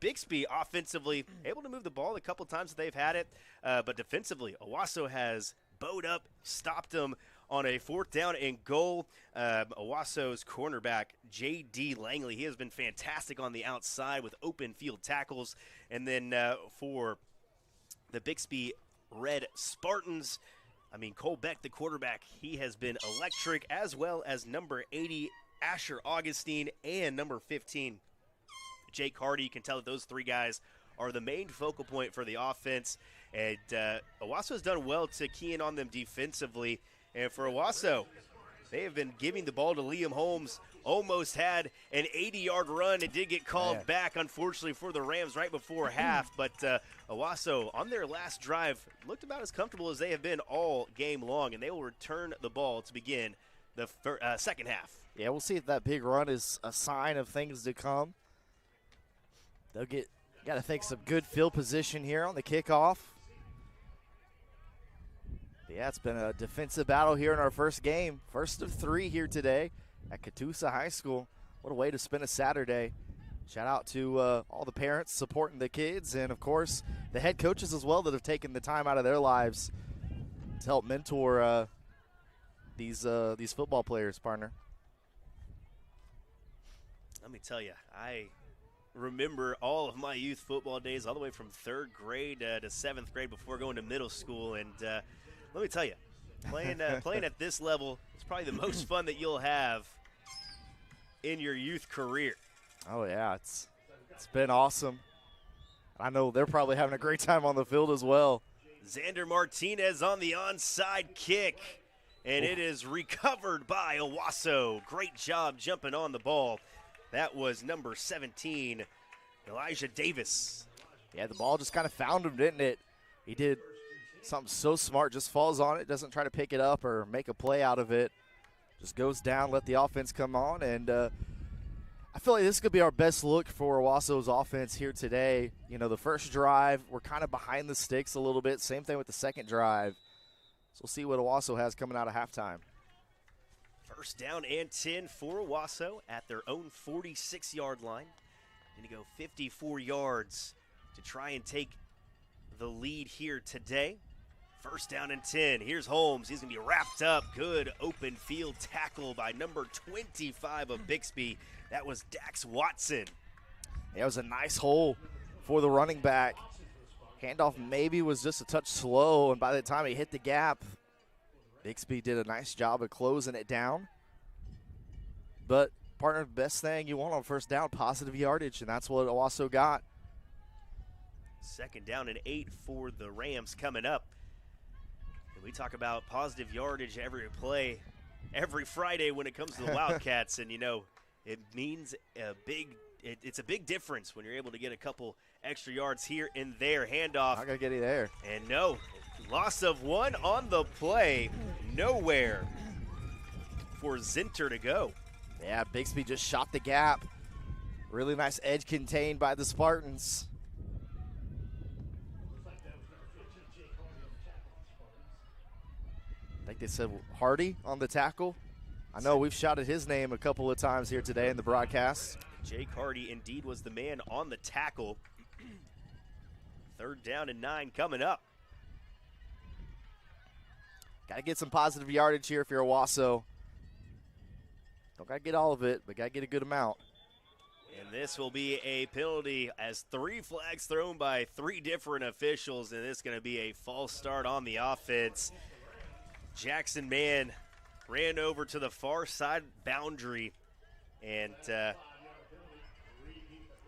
Bixby offensively able to move the ball a couple times that they've had it. But defensively, Owasso has bowed up, stopped them on a fourth down and goal. Owasso's cornerback, J.D. Langley, he has been fantastic on the outside with open field tackles. And then for the Bixby Red Spartans, Cole Beck, the quarterback, he has been electric, as well as number 80, Asher Augustine, and number 15, Jake Hardy. You can tell that those three guys are the main focal point for the offense. And Owasso has done well to key in on them defensively. And for Owasso, they have been giving the ball to Liam Holmes. Almost had an 80-yard run. It did get called back, unfortunately, for the Rams right before half. But Owasso, on their last drive, looked about as comfortable as they have been all game long, and they will return the ball to begin the second half. Yeah, we'll see if that big run is a sign of things to come. They'll got to think some good field position here on the kickoff. But yeah, it's been a defensive battle here in our first game. First of 3 here today at Catoosa High School. What a way to spend a Saturday. Shout out to all the parents supporting the kids, and, of course, the head coaches as well that have taken the time out of their lives to help mentor these football players, partner. Let me tell you, I remember all of my youth football days all the way from 3rd grade to 7th grade before going to middle school. And let me tell you, playing at this level is probably the most fun that you'll have in your youth career. Oh, yeah, it's been awesome. I know they're probably having a great time on the field as well. Xander Martinez on the onside kick, and it is recovered by Owasso. Great job jumping on the ball. That was number 17, Elijah Davis. Yeah, the ball just kind of found him, didn't it? He did something so smart, just falls on it, doesn't try to pick it up or make a play out of it. Just goes down, let the offense come on, and I feel like this could be our best look for Owasso's offense here today. You know, the first drive, we're kind of behind the sticks a little bit. Same thing with the second drive. So we'll see what Owasso has coming out of halftime. First down and 10 for Owasso at their own 46-yard line. Going to go 54 yards to try and take the lead here today. First down and 10. Here's Holmes. He's going to be wrapped up. Good open field tackle by number 25 of Bixby. That was Dax Watson. Yeah, it was a nice hole for the running back. Handoff maybe was just a touch slow, and by the time he hit the gap, Bixby did a nice job of closing it down. But, partner, the best thing you want on first down, positive yardage, and that's what Owasso got. Second down and 8 for the Rams coming up. And we talk about positive yardage every play, every Friday when it comes to the Wildcats, and, you know, it means it's a big difference when you're able to get a couple extra yards here and there. Handoff. Not going to get it there. And no, loss of one on the play. Nowhere for Zinter to go. Yeah, Bixby just shot the gap. Really nice edge contained by the Spartans. I think they said Hardy on the tackle. I know we've shouted his name a couple of times here today in the broadcast. Jake Hardy indeed was the man on the tackle. Third down and 9 coming up. Got to get some positive yardage here if you're Owasso. Don't got to get all of it, but got to get a good amount. And this will be a penalty as 3 flags thrown by 3 different officials, and it's going to be a false start on the offense. Jackson Mann ran over to the far side boundary, and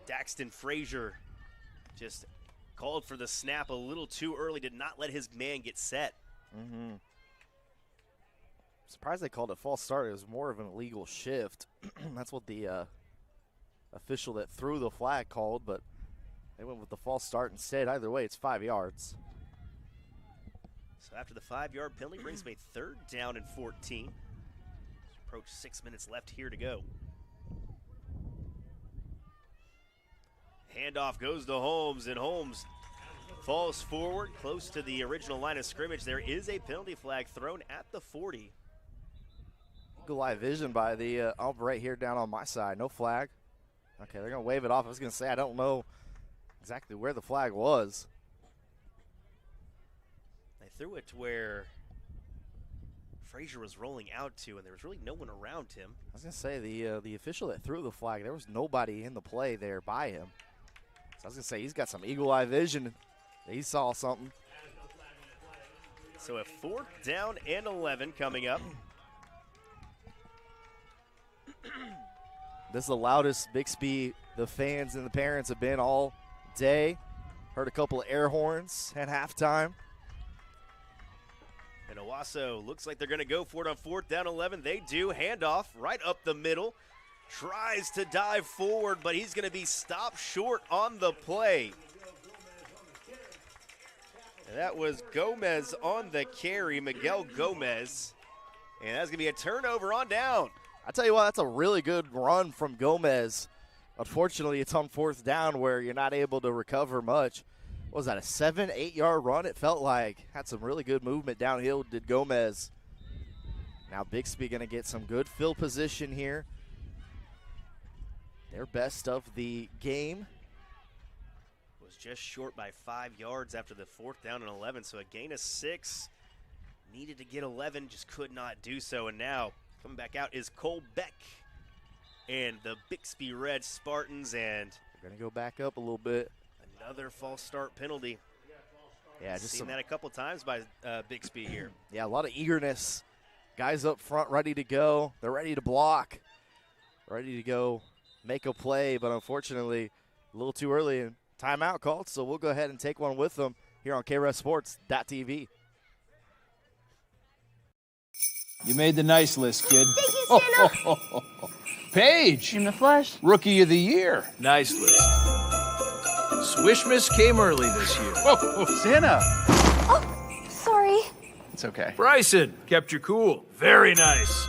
Daxton Frazier just called for the snap a little too early, did not let his man get set. Mm-hmm. Surprised they called it false start. It was more of an illegal shift. That's what the official that threw the flag called, but they went with the false start instead. Either way, it's 5 yards. So after the 5-yard penalty, brings me third down and 14. Approach 6 minutes left here to go. Handoff goes to Holmes, and Holmes falls forward close to the original line of scrimmage. There is a penalty flag thrown at the 40. Eagle eye vision by the ump right here down on my side. No flag. Okay, they're going to wave it off. I was going to say I don't know exactly where the flag was. They threw it to where Frazier was rolling out to, and there was really no one around him. I was going to say the official that threw the flag, there was nobody in the play there by him. So I was going to say he's got some eagle eye vision. He saw something. So a 4th down and 11 coming up. This is the loudest Bixby the fans and the parents have been all day. Heard a couple of air horns at halftime. And Owasso looks like they're going to go for it on 4th down 11. They do. Handoff right up the middle. Tries to dive forward, but he's going to be stopped short on the play. And that was Gomez on the carry, Miguel Gomez. And that's going to be a turnover on down. I tell you what, that's a really good run from Gomez. Unfortunately, it's on 4th down where you're not able to recover much. What was that, a 7-8 yard run? It felt like. Had some really good movement downhill, did Gomez. Now Bixby going to get some good field position here. Their best of the game. Was just short by 5 yards after the 4th down and 11, so a gain of 6. Needed to get 11, just could not do so. And now coming back out is Cole Beck and the Bixby Red Spartans, and they're going to go back up a little bit. Another false start penalty. Yeah, just seen that a couple times by Bixby here. Yeah, a lot of eagerness. Guys up front ready to go. They're ready to block, ready to go make a play, but unfortunately a little too early and timeout called, so we'll go ahead and take one with them here on KREFSports.tv. You made the nice list, kid. Thank you, Santa. Paige, In the flesh. Rookie of the Year. Nice list. Wishmas came early this year. Oh, Santa. Sorry. It's okay. Bryson kept you cool. Very nice.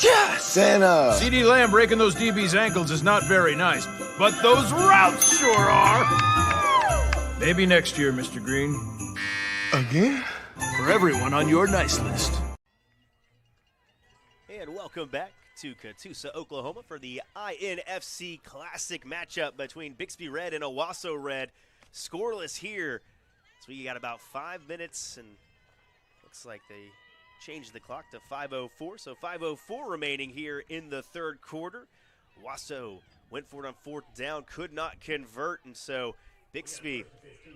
Yeah, Santa. CD Lamb breaking those DB's ankles is not very nice, but those routes sure are. Maybe next year, Mr. Green. Again? For everyone on your nice list. And welcome back to Catoosa, Oklahoma for the INFC Classic matchup between Bixby Red and Owasso Red. Scoreless here. So we got about 5 minutes, and looks like they changed the clock to 5:04. So 5:04 remaining here in the third quarter. Owasso went for it on fourth down, could not convert, and so Bixby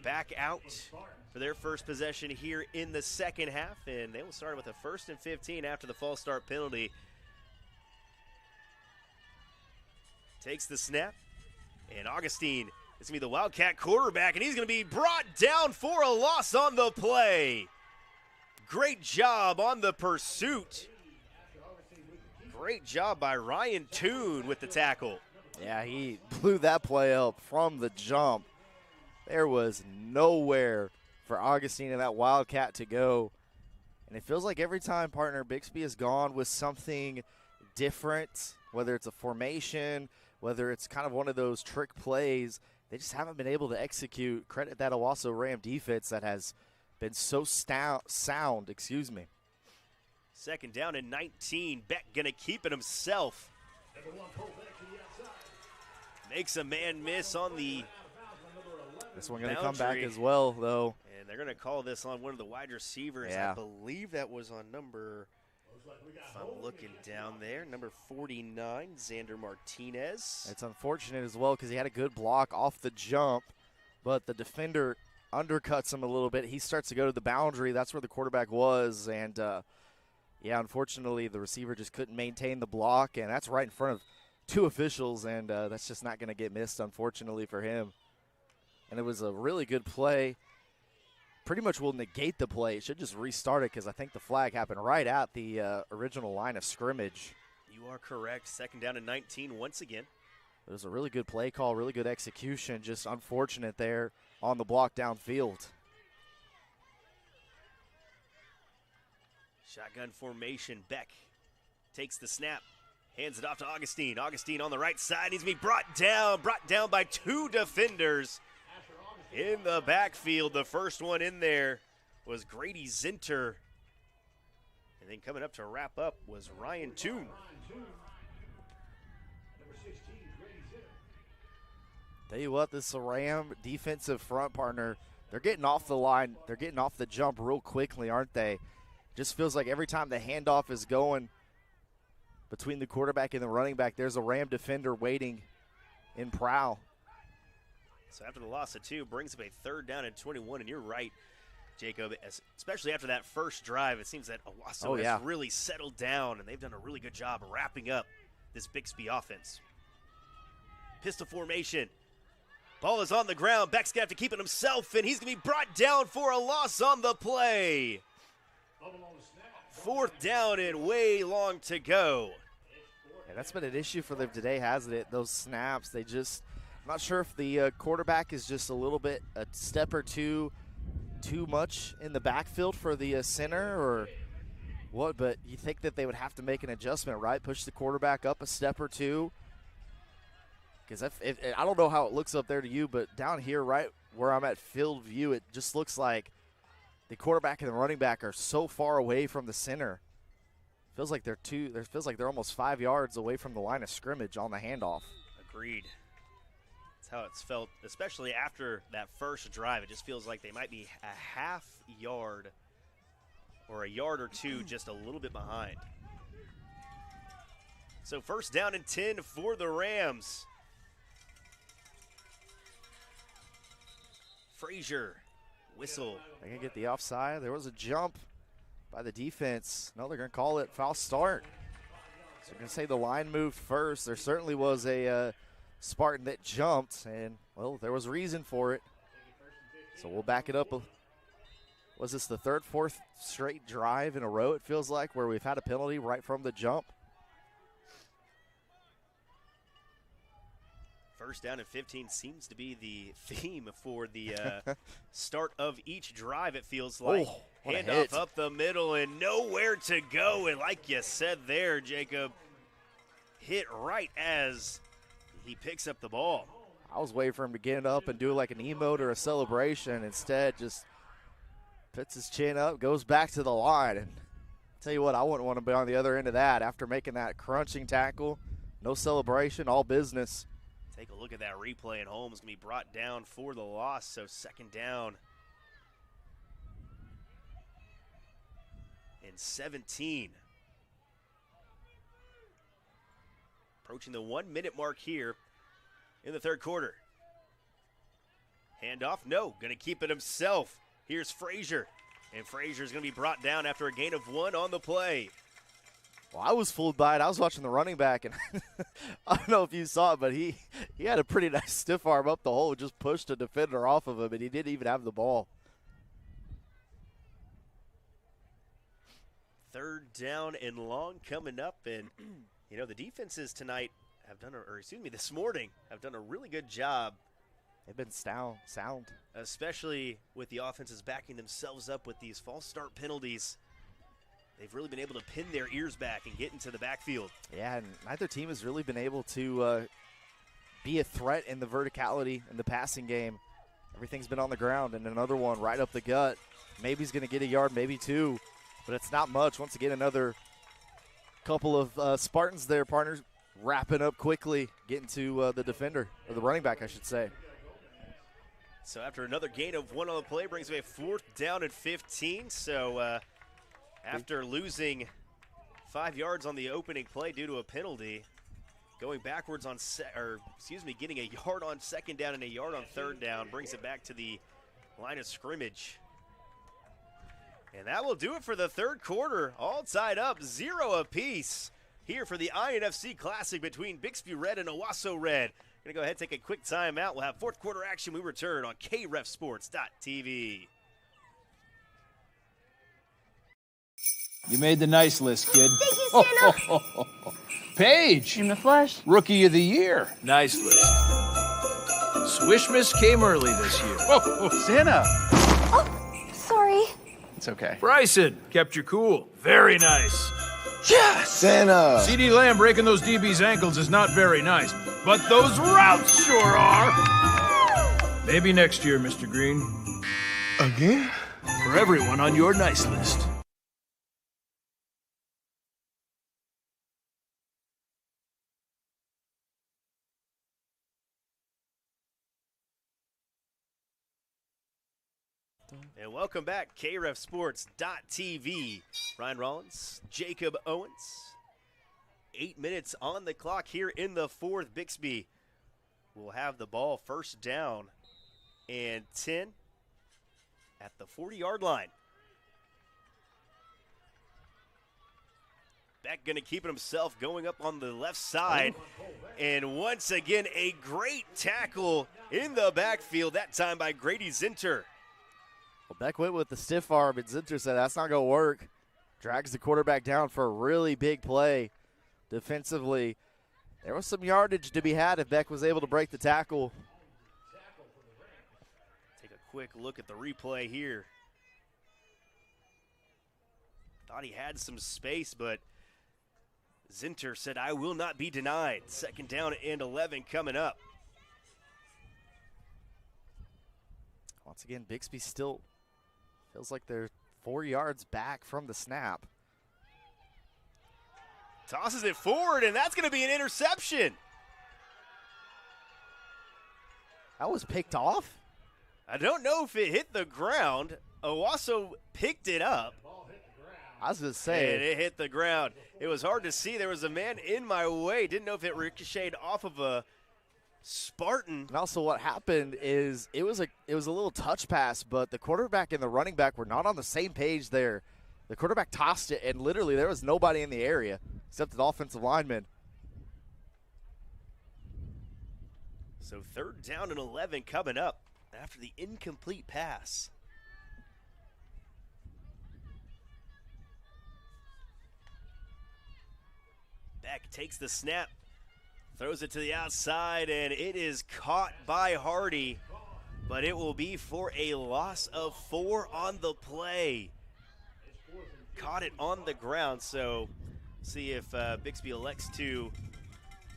back out for their first possession here in the second half, and they will start with a 1st and 15 after the false start penalty. Takes the snap, and Augustine is going to be the Wildcat quarterback, and he's going to be brought down for a loss on the play. Great job on the pursuit. Great job by Ryan Toon with the tackle. Yeah, he blew that play up from the jump. There was nowhere for Augustine and that Wildcat to go. And it feels like every time, partner, Bixby has gone with something different, whether it's a formation, whether it's kind of one of those trick plays, they just haven't been able to execute. Credit that Owasso Ram defense that has been so sound. Second down and 19. Beck going to keep it himself. Makes a man miss on the This one going to come back as well, though. And they're going to call this on one of the wide receivers. Yeah. I believe that was on number, if I'm looking down there, number 49, Xander Martinez. It's unfortunate as well because he had a good block off the jump, but the defender undercuts him a little bit. He starts to go to the boundary. That's where the quarterback was, and yeah, unfortunately, the receiver just couldn't maintain the block, and that's right in front of two officials, and that's just not going to get missed, unfortunately, for him. And it was a really good play. Pretty much will negate the play. It should just restart it because I think the flag happened right at the original line of scrimmage. You are correct. Second down and 19 once again. It was a really good play call, really good execution, just unfortunate there on the block downfield. Shotgun formation. Beck takes the snap, hands it off to Augustine. Augustine on the right side. He's going to be brought down by two defenders in the backfield. The first one in there was Grady Zinter. And then coming up to wrap up was Ryan Toon. Tell you what, this Ram defensive front, partner, they're getting off the line. They're getting off the jump real quickly, aren't they? Just feels like every time the handoff is going between the quarterback and the running back, there's a Ram defender waiting in prowl. So after the loss of 2, brings up a third down and 21, and you're right, Jacob, especially after that first drive, it seems that Owasso has really settled down, and they've done a really good job of wrapping up this Bixby offense. Pistol formation. Ball is on the ground. Beck's going to have to keep it himself, and he's going to be brought down for a loss on the play. Fourth down and way long to go. Yeah, that's been an issue for them today, hasn't it? Those snaps, they just – I'm not sure if the quarterback is just a step or two too much in the backfield for the center or what, but you think that they would have to make an adjustment, right? Push the quarterback up a step or two. Because I don't know how it looks up there to you, but down here right where I'm at field view, it just looks like the quarterback and the running back are so far away from the center. Feels like they're almost 5 yards away from the line of scrimmage on the handoff. Agreed. How it's felt, especially after that first drive. It just feels like they might be a half yard or a yard or two just a little bit behind. So first down and 10 for the Rams. Frazier, whistle. They're going to get the offside. There was a jump by the defense. No, they're going to call it foul start. So they're going to say the line moved first. There certainly was a Spartan that jumped, and, well, there was reason for it. So we'll back it up. Was this the third, fourth straight drive in a row, it feels like, where we've had a penalty right from the jump? First down and 15 seems to be the theme for the start of each drive, it feels like. Oh, what a handoff hit. up the middle and nowhere to go. And like you said there, Jacob, hit right as he picks up the ball. I was waiting for him to get it up and do like an emote or a celebration. Instead, just puts his chin up, goes back to the line. And tell you what, I wouldn't want to be on the other end of that after making that crunching tackle. No celebration, all business. Take a look at that replay, and Holmes going to be brought down for the loss, so second down and 17. Approaching the 1 minute mark here in the third quarter. Handoff, no, going to keep it himself. Here's Frazier, and Frazier's going to be brought down after a gain of 1 on the play. Well, I was fooled by it. I was watching the running back, and I don't know if you saw it, but he had a pretty nice stiff arm up the hole, just pushed a defender off of him, and he didn't even have the ball. Third down and long coming up, and you know the defenses tonight have done, this morning have done a really good job. They've been sound. Especially with the offenses backing themselves up with these false start penalties. They've really been able to pin their ears back and get into the backfield. Yeah, and neither team has really been able to be a threat in the verticality in the passing game. Everything's been on the ground, and another one right up the gut. Maybe he's going to get a yard, maybe 2, but it's not much. Once again, another couple of Spartans there, partners, wrapping up quickly, getting to the defender, or the running back, I should say. So after another gain of 1 on the play, brings away 4th down and 15. So after losing 5 yards on the opening play due to a penalty, going backwards on getting a yard on second down and a yard on third down, brings it back to the line of scrimmage. And that will do it for the third quarter. All tied up, 0 apiece here for the INFC Classic between Bixby Red and Owasso Red. Going to go ahead and take a quick timeout. We'll have fourth quarter action. We return on KRefSports.tv. You made the nice list, kid. Thank you, Santa. Paige, In the flesh. Rookie of the Year. Nice list. Swishmas came early this year. Santa. Oh, sorry. It's okay. Bryson kept you cool. Very nice. Yeah, Santa. CD Lamb breaking those DB's ankles is not very nice, but those routes sure are. Maybe next year, Mr. Green. Again? For everyone on your nice list. And welcome back, KRefSports.tv. Ryan Rollins, Jacob Owens. 8 minutes on the clock here in the fourth. Bixby will have the ball first down and 10 at the 40-yard line. Beck going to keep it himself, going up on the left side. And once again, a great tackle in the backfield, that time by Grady Zinter. Well, Beck went with the stiff arm, and Zinter said that's not going to work. Drags the quarterback down for a really big play defensively. There was some yardage to be had if Beck was able to break the tackle. Take a quick look at the replay here. Thought he had some space, but Zinter said, I will not be denied. Second down and 11 coming up. Once again, Bixby still feels like they're 4 yards back from the snap. Tosses it forward, and that's going to be an interception. That was picked off? I don't know if it hit the ground. Owasso picked it up. I was going to And say. it hit the ground. It was hard to see. There was a man in my way. Didn't know if it ricocheted off of a Spartan. And also what happened is it was a little touch pass, but the quarterback and the running back were not on the same page there. The quarterback tossed it, and literally there was nobody in the area except the offensive lineman. So third down and 11 coming up after the incomplete pass. Beck takes the snap. Throws it to the outside, and it is caught by Hardy, but it will be for a loss of 4 on the play. Caught it on the ground, so see if Bixby elects to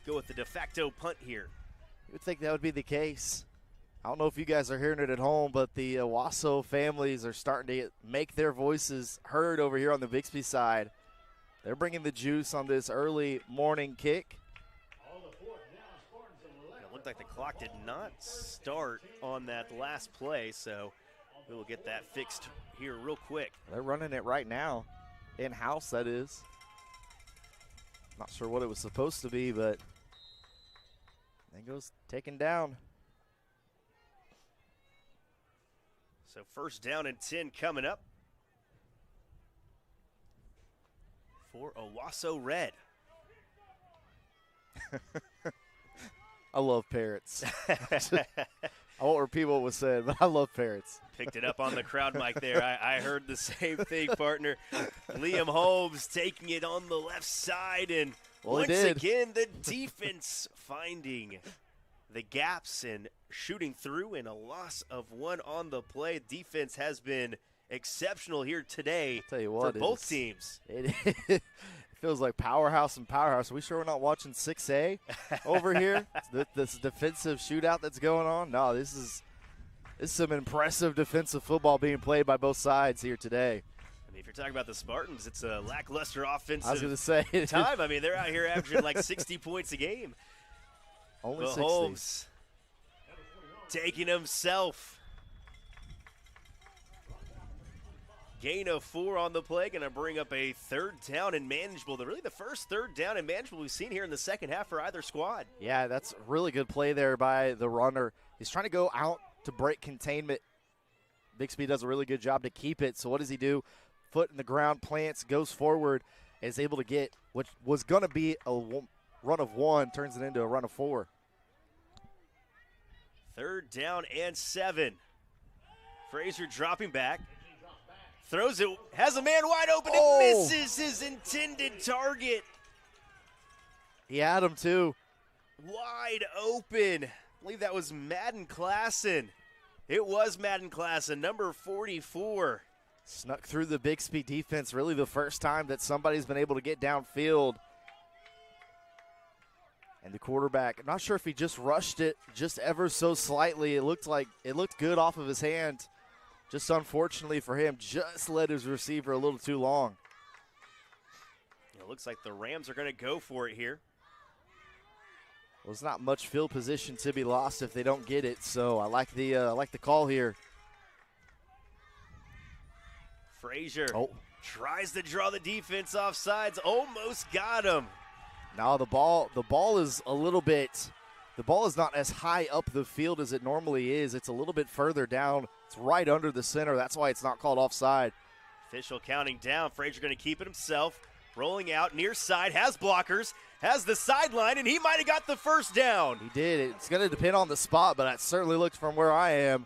go with the de facto punt here. You would think that would be the case. I don't know if you guys are hearing it at home, but the Wasso families are starting to make their voices heard over here on the Bixby side. They're bringing the juice on this early morning kick. It looked like the clock did not start on that last play, so we will get that fixed here real quick. They're running it right now, in-house that is. Not sure what it was supposed to be, but then goes taken down. So first down and 10 coming up for Owasso Red. I love parrots. I won't repeat what was said, but I love parrots. Picked it up on the crowd mic there. I heard the same thing, partner. Liam Holmes taking it on the left side, and once again the defense finding the gaps and shooting through, and a loss of 1 on the play. Defense has been exceptional here today for both teams. It feels like powerhouse and powerhouse. Are we sure we're not watching 6A over here? This defensive shootout that's going on? No, this is some impressive defensive football being played by both sides here today. I mean, if you're talking about the Spartans, it's a lackluster offensive I was going to say time. I mean, they're out here averaging like 60 points a game. Only 60. Holmes taking himself. Gain of 4 on the play, going to bring up a 3rd down and manageable. Really the first 3rd down and manageable we've seen here in the second half for either squad. Yeah, that's a really good play there by the runner. He's trying to go out to break containment. Bixby does a really good job to keep it. So what does he do? Foot in the ground, plants, goes forward, and is able to get what was going to be a run of 1, turns it into a run of 4. 3rd down and 7. Frazier dropping back. Throws it, has a man wide open, and misses his intended target. He had him too. Wide open. I believe that was Madden Klassen. It was Madden Klassen, number 44. Snuck through the Bixby defense, really the first time that somebody's been able to get downfield. And the quarterback, I'm not sure if he just rushed it just ever so slightly. It looked good off of his hand. Just unfortunately for him, just led his receiver a little too long. It looks like the Rams are going to go for it here. Well, there's not much field position to be lost if they don't get it, so I like the call here. Frazier tries to draw the defense off sides, almost got him. Now the ball is a little bit, the ball is not as high up the field as it normally is. It's a little bit further down. It's right under the center. That's why it's not called offside. Official counting down. Frazier going to keep it himself. Rolling out near side, has blockers, has the sideline, and he might have got the first down. He did. It's going to depend on the spot, but I certainly looked from where I am.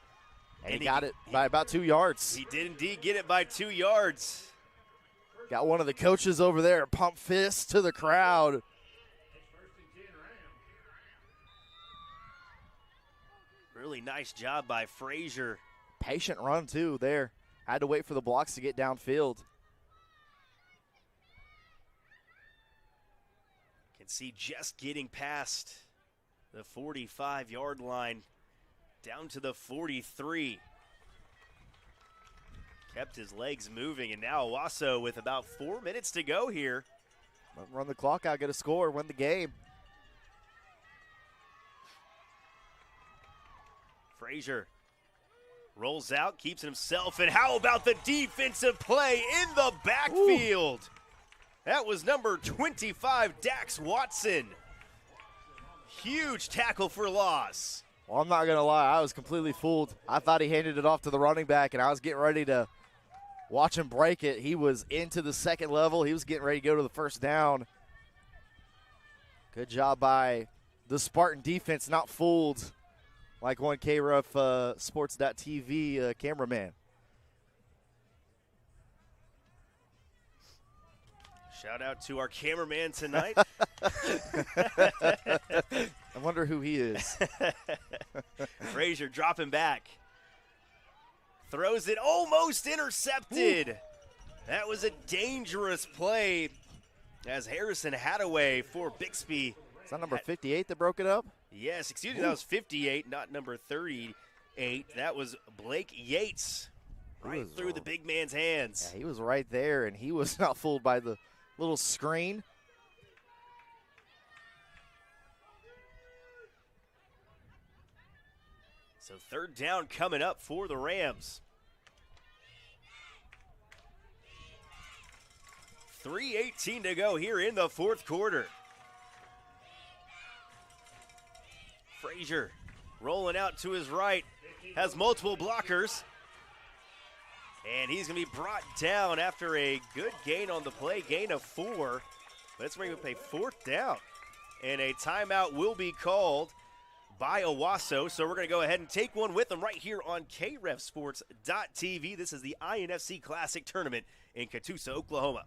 And he got it by about 2 yards. He did indeed get it by 2 yards. Got one of the coaches over there, pump fists to the crowd. Really nice job by Frazier. Patient run, too, there. Had to wait for the blocks to get downfield. Can see just getting past the 45-yard line down to the 43. Kept his legs moving, and now Owasso with about 4 minutes to go here. Run the clock out, get a score, win the game. Frazier rolls out, keeps it himself, and how about the defensive play in the backfield? Ooh. That was number 25, Dax Watson. Huge tackle for loss. Well, I'm not going to lie, I was completely fooled. I thought he handed it off to the running back, and I was getting ready to watch him break it. He was into the second level. He was getting ready to go to the first down. Good job by the Spartan defense, not fooled like one KRUF Sports.TV cameraman. Shout out to our cameraman tonight. I wonder who he is. Frazier dropping back. Throws it, almost intercepted. Ooh. That was a dangerous play as Harrison Hadaway for Bixby. Is that number 58 that broke it up? Yes, excuse me, that was 58, not number 38. That was Blake Yates right through the big man's hands. Yeah, he was right there, and he was not fooled by the little screen. So third down coming up for the Rams. 3:18 to go here in the fourth quarter. Frazier rolling out to his right, has multiple blockers. And he's going to be brought down after a good gain on the play, gain of 4. But it's going to be a fourth down. And a timeout will be called by Owasso. So we're going to go ahead and take one with them right here on KREFSports.tv. This is the INFC Classic Tournament in Catoosa, Oklahoma.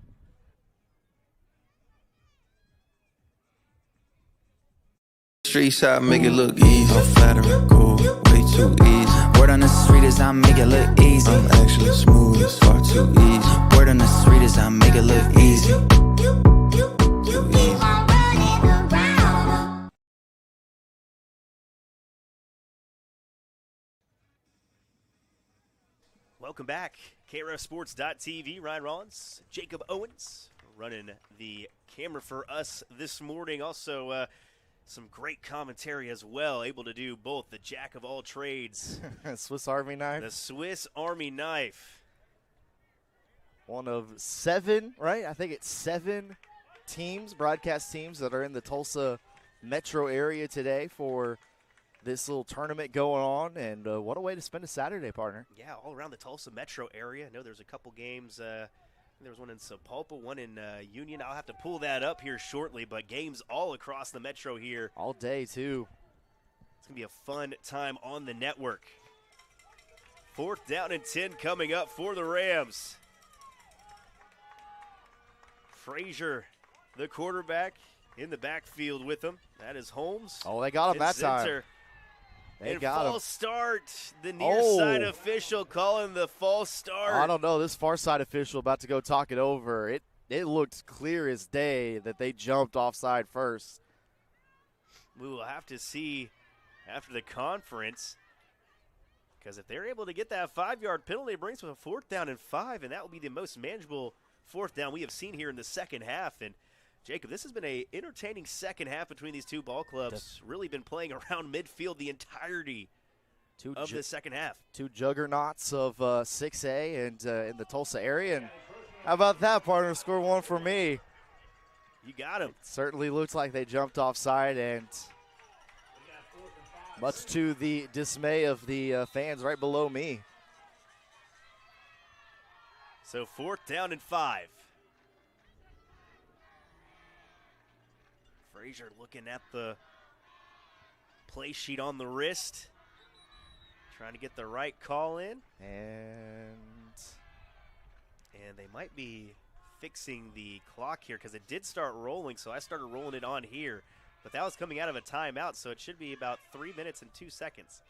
Streets, I make it look easy. I'm flattering, cool, way too easy. Word on the street is I make it look easy. I'm actually smooth, it's far too easy. Word on the street is I make it look easy. Too easy. Welcome back. KREFSports.tv. Ryan Rollins, Jacob Owens running the camera for us this morning. Also, some great commentary as well, able to do both the jack of all trades. Swiss Army knife. The Swiss Army knife. One of 7, right? I think it's 7 teams, broadcast teams that are in the Tulsa metro area today for this little tournament going on. And what a way to spend a Saturday, partner. Yeah, all around the Tulsa metro area. I know there's a couple games. There was one in Sapulpa, one in Union. I'll have to pull that up here shortly, but games all across the metro here. All day, too. It's going to be a fun time on the network. Fourth down and 10 coming up for the Rams. Frazier, the quarterback, in the backfield with him. That is Holmes. Oh, they got him that time. They got false start. The near side official calling the false start. I don't know. This far side official about to go talk it over. It looked clear as day that they jumped offside first. We will have to see after the conference, because if they're able to get that 5-yard penalty, it brings us a 4th down and 5, and that will be the most manageable 4th down we have seen here in the second half. And Jacob, this has been an entertaining second half between these two ball clubs. Really been playing around midfield the entirety of the second half. Two juggernauts of 6A and in the Tulsa area. And how about that, partner? Score one for me. You got him. It certainly looks like they jumped offside, and much to the dismay of the fans right below me. So 4th down and 5. Frazier looking at the play sheet on the wrist, trying to get the right call in. And they might be fixing the clock here because it did start rolling, so I started rolling it on here. But that was coming out of a timeout, so it should be about 3 minutes and 2 seconds.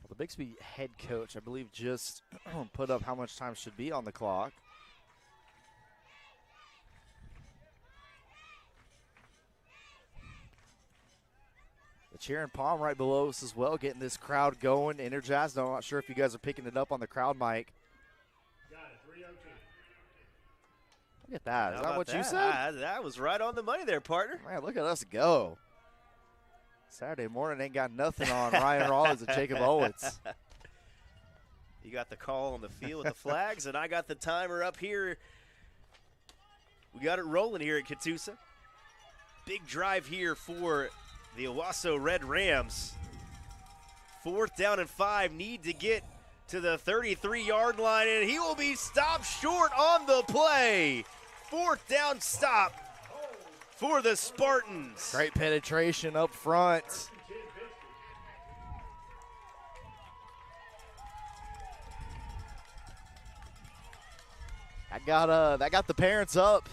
Well, the Bixby head coach, I believe, just put up how much time should be on the clock. Cheer and Palm right below us as well, getting this crowd going, energized. I'm not sure if you guys are picking it up on the crowd mic. Look at that. Is that what you said? That was right on the money there, partner. Man, look at us go. Saturday morning ain't got nothing on Ryan Rollins and Jacob Owens. You got the call on the field with the flags, and I got the timer up here. We got it rolling here at Catoosa. Big drive here for the Owasso Red Rams. 4th down and 5, need to get to the 33-yard line, and he will be stopped short on the play. 4th down stop for the Spartans. Great penetration up front. got the parents up.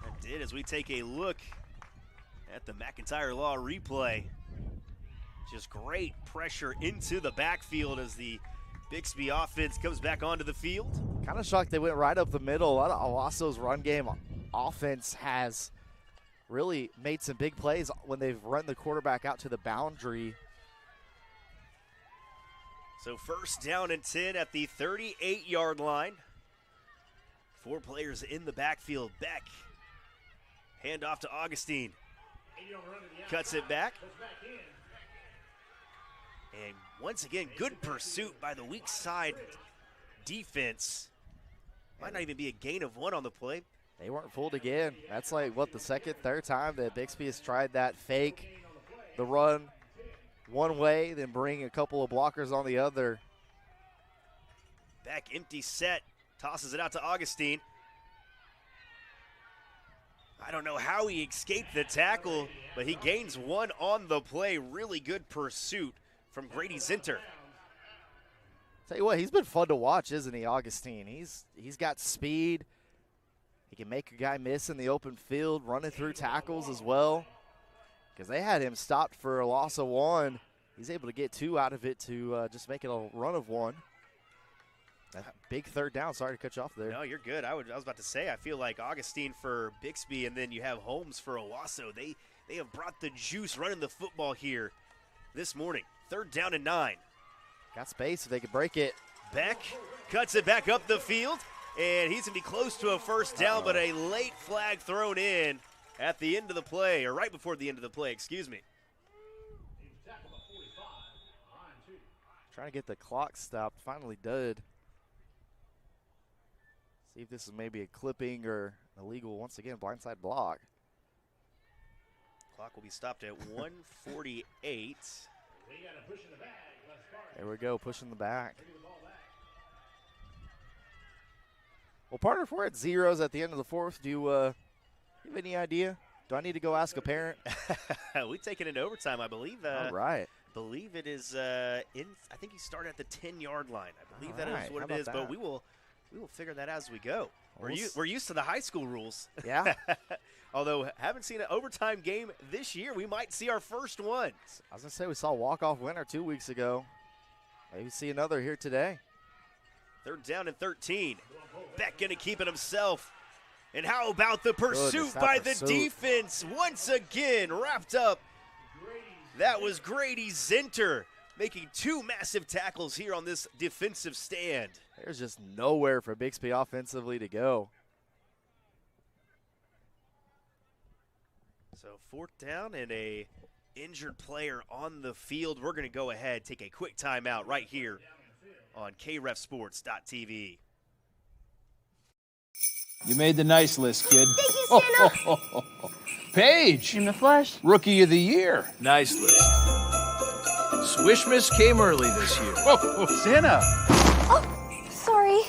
That did, as we take a look at the McIntyre Law replay. Just great pressure into the backfield as the Bixby offense comes back onto the field. Kind of shocked they went right up the middle. A lot of Owasso's run game offense has really made some big plays when they've run the quarterback out to the boundary. So first down and 10 at the 38-yard line. 4 players in the backfield. Beck, hand off to Augustine. Cuts it back. And once again, good pursuit by the weak side defense. Might not even be a gain of 1 on the play. They weren't fooled again. That's like, what, the second, third time that Bixby has tried that fake, the run one way, then bring a couple of blockers on the other. Back empty set, tosses it out to Augustine. I don't know how he escaped the tackle, but he gains 1 on the play. Really good pursuit from Grady Zinter. Tell you what, he's been fun to watch, isn't he, Augustine? He's got speed. He can make a guy miss in the open field, running through tackles as well. Because they had him stopped for a loss of 1. He's able to get 2 out of it to just make it a run of 1. That big third down. Sorry to cut you off there. No, you're good. I was about to say, I feel like Augustine for Bixby, and then you have Holmes for Owasso. They have brought the juice running the football here this morning. 3rd down and 9. Got space if they could break it. Beck cuts it back up the field, and he's going to be close to a first down, but a late flag thrown in at the end of the play, or right before the end of the play, excuse me. Trying to get the clock stopped. Finally did. See if this is maybe a clipping or illegal. Once again, blindside block. Clock will be stopped at 1:48. There we go, pushing the back. Well, partner, if we're at zeros at the end of the 4th, do you have any idea? Do I need to go ask a parent? We take it into overtime, I believe. All right. Believe it is I think you start at the 10-yard line. I believe that is what it is, but we will figure that out as we go. We're used to the high school rules. Yeah. Although haven't seen an overtime game this year, we might see our first one. I was gonna say we saw a walk-off winner 2 weeks ago. Maybe see another here today. 3rd down and 13. Beck gonna keep it himself. And how about the pursuit by the defense? Once again wrapped up. That was Grady Zinter making 2 massive tackles here on this defensive stand. There's just nowhere for Bixby offensively to go. So 4th down and a injured player on the field. We're going to go ahead, take a quick timeout right here on krefsports.tv. You made the nice list, kid. Thank you, Santa. Paige. In the flesh. Rookie of the year. Nice list. Swishmas came early this year. Santa. Oh, sorry.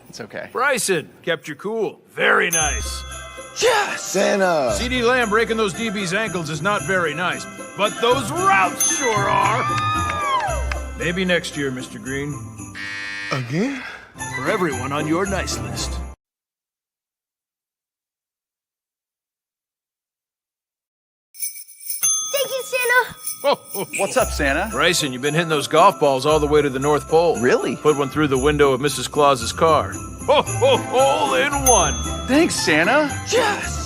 It's okay. Bryson kept you cool. Very nice. Yeah, Santa. CD Lamb breaking those DB's ankles is not very nice, but those routes sure are. Maybe next year, Mr. Green. Again? For everyone on your nice list. Thank you, Santa. What's up, Santa? Bryson, you've been hitting those golf balls all the way to the North Pole. Really? Put one through the window of Mrs. Claus's car. Hole in one. Thanks, Santa. Yes.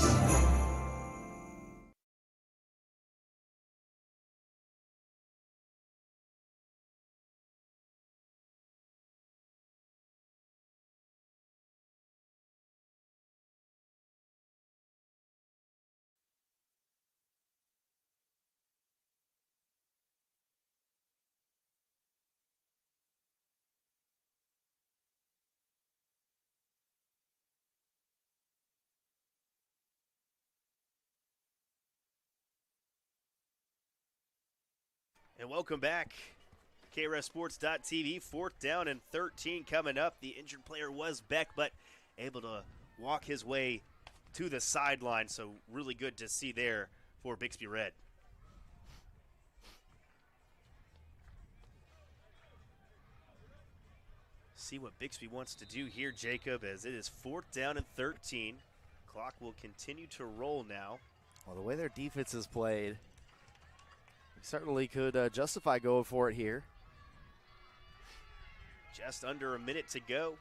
And welcome back. KRSSports.tv, 4th down and 13 coming up. The injured player was Beck, but able to walk his way to the sideline, so really good to see there for Bixby Red. See what Bixby wants to do here, Jacob, as it is 4th down and 13. Clock will continue to roll now. Well, the way their defense is played, we certainly could justify going for it here. Just under a minute to go.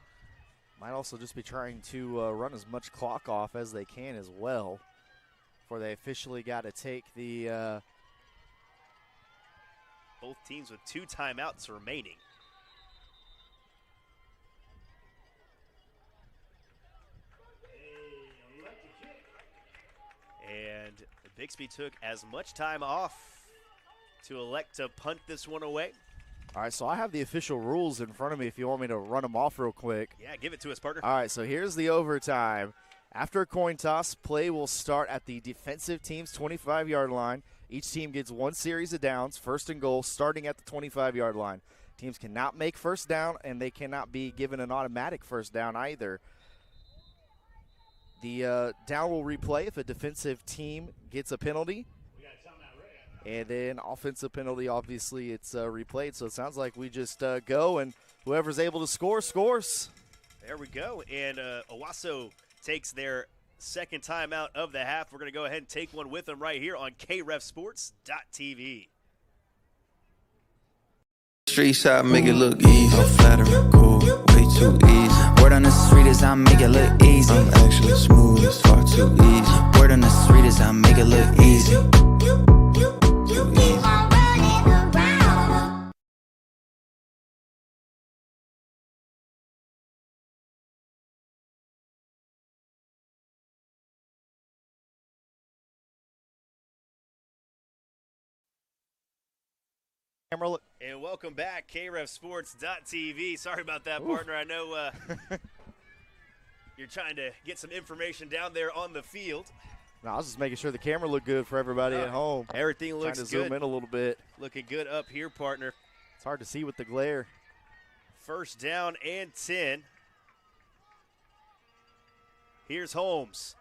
Might also just be trying to run as much clock off as they can as well before they officially got to take the both teams with 2 timeouts remaining. And Bixby took as much time off to elect to punt this one away. All right, so I have the official rules in front of me if you want me to run them off real quick. Yeah, give it to us, partner. All right, so here's the overtime. After a coin toss, play will start at the defensive team's 25-yard line. Each team gets 1 series of downs, 1st and goal, starting at the 25-yard line. Teams cannot make first down, and they cannot be given an automatic first down either. The down will replay if a defensive team gets a penalty. And then offensive penalty, obviously, it's replayed. So it sounds like we just go, and whoever's able to score, scores. There we go. And Owasso takes their 2nd timeout of the half. We're going to go ahead and take one with them right here on KREFSports.tv. Streets I make it look easy. I'm flattering, cool, way too easy. Word on the street is I make it look easy. I'm actually smooth, it's far too easy. Word on the street is I make it look easy. Too easy. Camera look. And welcome back, KREFSports.tv. Sorry about that, partner. I know you're trying to get some information down there on the field. No, I was just making sure the camera looked good for everybody at home. Everything looks trying to good. zoom in a little bit. Looking good up here, partner. It's hard to see with the glare. 1st down and 10. Here's Holmes.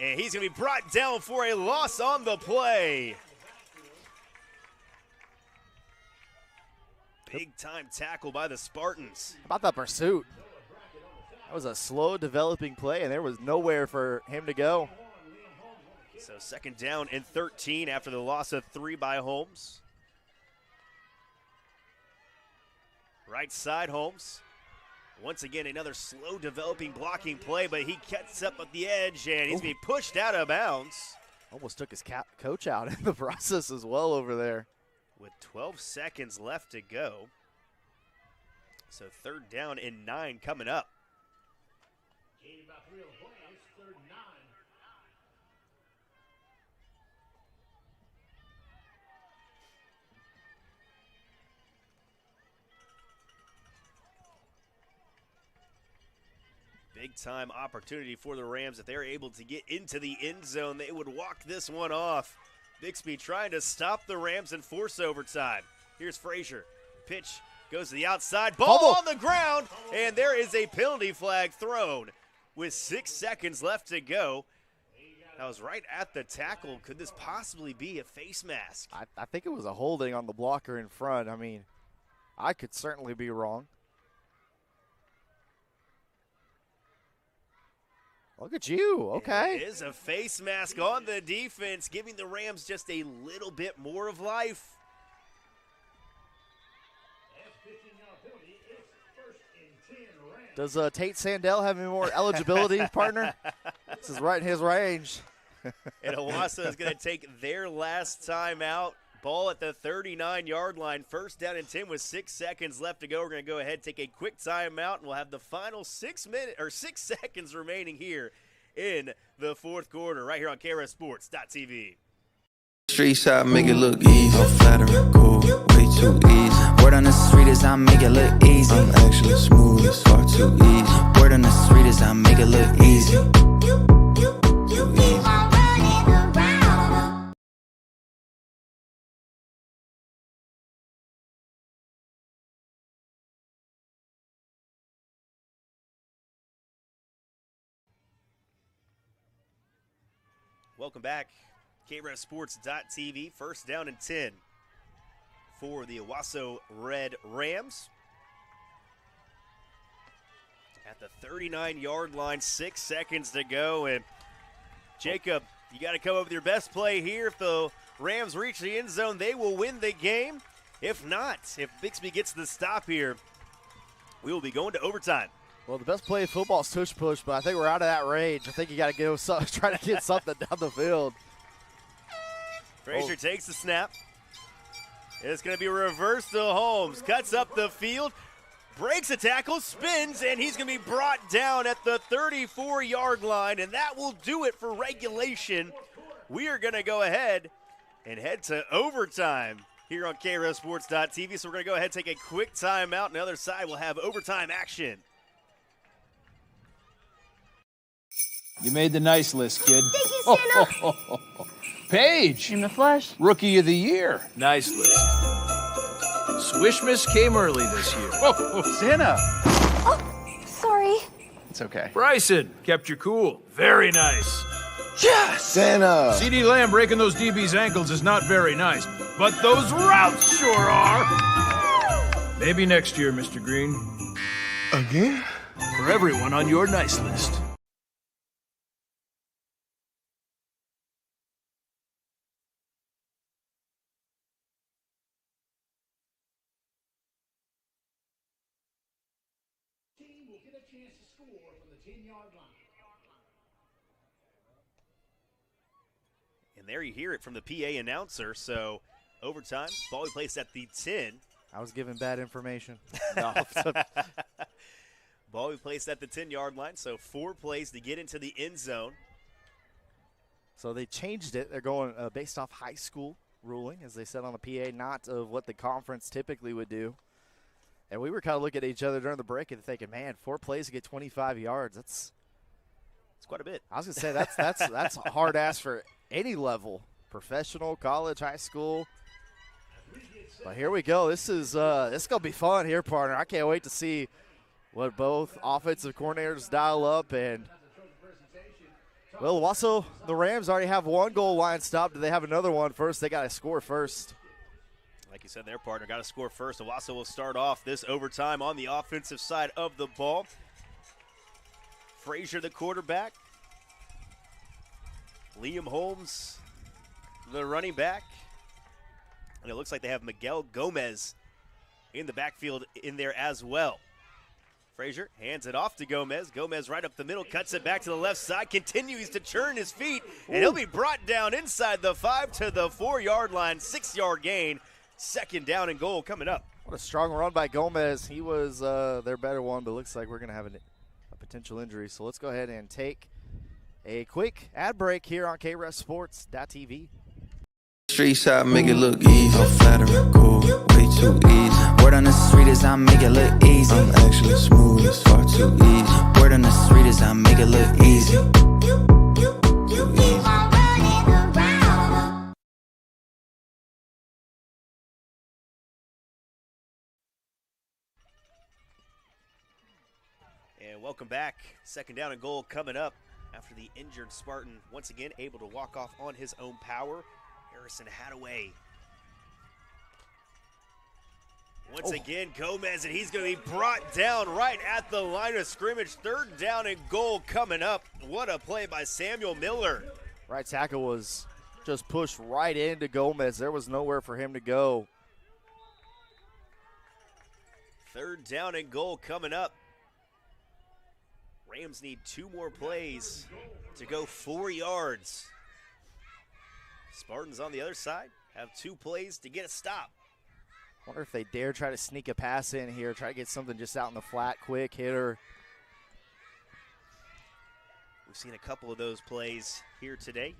And he's going to be brought down for a loss on the play. Big-time tackle by the Spartans. How about that pursuit? That was a slow developing play, and there was nowhere for him to go. So 2nd down and 13 after the loss of 3 by Holmes. Right side, Holmes. Once again, another slow developing blocking play, but he gets up at the edge, and he's being pushed out of bounds. Almost took his coach out in the process as well over there. With 12 seconds left to go. So 3rd down and 9 coming up. Gain about 3 on the play. It's 3rd and 9. Big time opportunity for the Rams. If they're able to get into the end zone, they would walk this one off. Bixby trying to stop the Rams and force overtime. Here's Frazier. Pitch goes to the outside. Ball on the ground, and there is a penalty flag thrown with 6 seconds left to go. That was right at the tackle. Could this possibly be a face mask? I think it was a holding on the blocker in front. I mean, I could certainly be wrong. Look at you. Okay. It is a face mask on the defense, giving the Rams just a little bit more of life. Does Tate Sandell have any more eligibility, partner? This is right in his range. And Owasso is going to take their last time out. Ball at the 39-yard line. 1st down and 10 with 6 seconds left to go. We're going to go ahead and take a quick timeout, and we'll have the final 6 seconds remaining here in the 4th quarter, right here on KREFSports.tv. Streets I make it look easy. I'm flattering, cool, way too easy. Word on the street is I make it look easy. I'm actually smooth, it's far too easy. Word on the street is I make it look easy. Too easy. Welcome back. KREFSports.tv. 1st down and 10 for the Owasso Red Rams. at the 39-yard line, 6 seconds to go. And Jacob, you got to come up with your best play here. If the Rams reach the end zone, they will win the game. If not, if Bixby gets the stop here, we will be going to overtime. Well, the best play in football is tush push, but I think we're out of that range. I think you got to go try to get something down the field. Frazier takes the snap. It's going to be reversed to Holmes. Cuts up the field, breaks a tackle, spins, and he's going to be brought down at the 34-yard line, and that will do it for regulation. We are going to go ahead and head to overtime here on KRSSports.tv. So we're going to go ahead and take a quick timeout. On the other side, we'll have overtime action. You made the nice list, kid. Thank you, Santa. Paige. In the flesh. Rookie of the year. Nice list. Swishmas came early this year. Santa. Oh, sorry. It's okay. Bryson kept you cool. Very nice. Yes! Santa. CD Lamb breaking those DB's ankles is not very nice, but those routes sure are. Maybe next year, Mr. Green. Again? For everyone on your nice list. Team will get a chance to score from the 10-yard line. And there you hear it from the PA announcer. So overtime, ball we placed at the 10. I was giving bad information. No. Ball we placed at the 10-yard line, so 4 plays to get into the end zone. So they changed it. They're going based off high school ruling, as they said on the PA, not of what the conference typically would do. And we were kind of looking at each other during the break and thinking, man, 4 plays to get 25 yards. That's quite a bit. I was going to say that's a hard ask for any level, professional, college, high school. But here we go. This is going to be fun here, partner. I can't wait to see what both offensive coordinators dial up. And, well, also the Rams already have one goal line stop. Do they have another one first? They got to score first. Like you said there, partner, got to score first. Owasso will start off this overtime on the offensive side of the ball. Frazier, the quarterback. Liam Holmes, the running back. And it looks like they have Miguel Gomez in the backfield in there as well. Frazier hands it off to Gomez. Gomez right up the middle, cuts it back to the left side, continues to churn his feet, and he'll be brought down inside the 5 to the 4-yard line, 6-yard gain. Second down and goal coming up. What a strong run by Gomez. He was their better one, but looks like we're going to have a potential injury. So let's go ahead and take a quick ad break here on KRSSports.tv. Streets I make it look easy. I'm flattering, cool, way too easy. Word on the street is I make it look easy. I'm actually smooth, it's far too easy. Word on the street is I make it look easy. Too easy. And welcome back. Second down and goal coming up after the injured Spartan once again able to walk off on his own power. Harrison Hadaway. Once again, Gomez, and he's going to be brought down right at the line of scrimmage. Third down and goal coming up. What a play by Samuel Miller. Right tackle was just pushed right into Gomez. There was nowhere for him to go. Third down and goal coming up. Rams need 2 more plays to go 4 yards. Spartans on the other side have 2 plays to get a stop. Wonder if they dare try to sneak a pass in here, try to get something just out in the flat, quick hitter. We've seen a couple of those plays here today.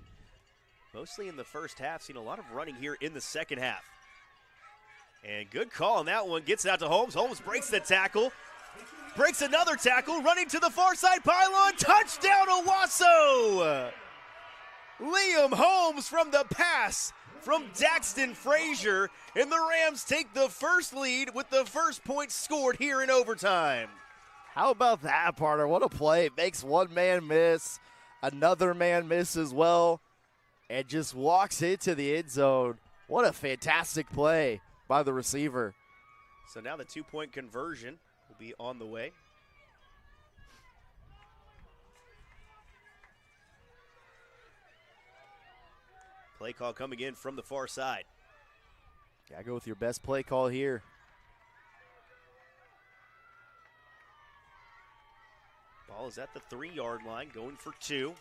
Mostly in the first half, seen a lot of running here in the second half. And good call on that one, gets it out to Holmes. Holmes breaks the tackle, breaks another tackle, running to the far side pylon, touchdown Owasso! Liam Holmes from the pass from Daxton Frazier, and the Rams take the first lead with the first point scored here in overtime. How about that, partner? What a play. It makes one man miss, another man miss as well, and just walks into the end zone. What a fantastic play by the receiver. So now the 2-point conversion will be on the way Play call coming in from the far side. Gotta go with your best play call here. Ball is at the 3-yard line, going for 2. Looks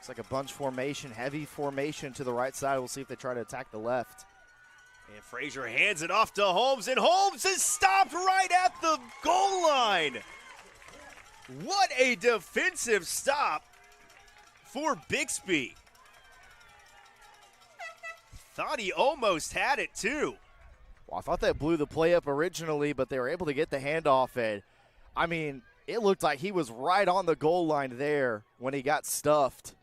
like a bunch formation, heavy formation to the right side. We'll see if they try to attack the left. And Frazier hands it off to Holmes, and Holmes is stopped right at the goal line. What a defensive stop for Bixby. Thought he almost had it too. Well, I thought that blew the play up originally, but they were able to get the handoff. And, I mean, it looked like he was right on the goal line there when he got stuffed.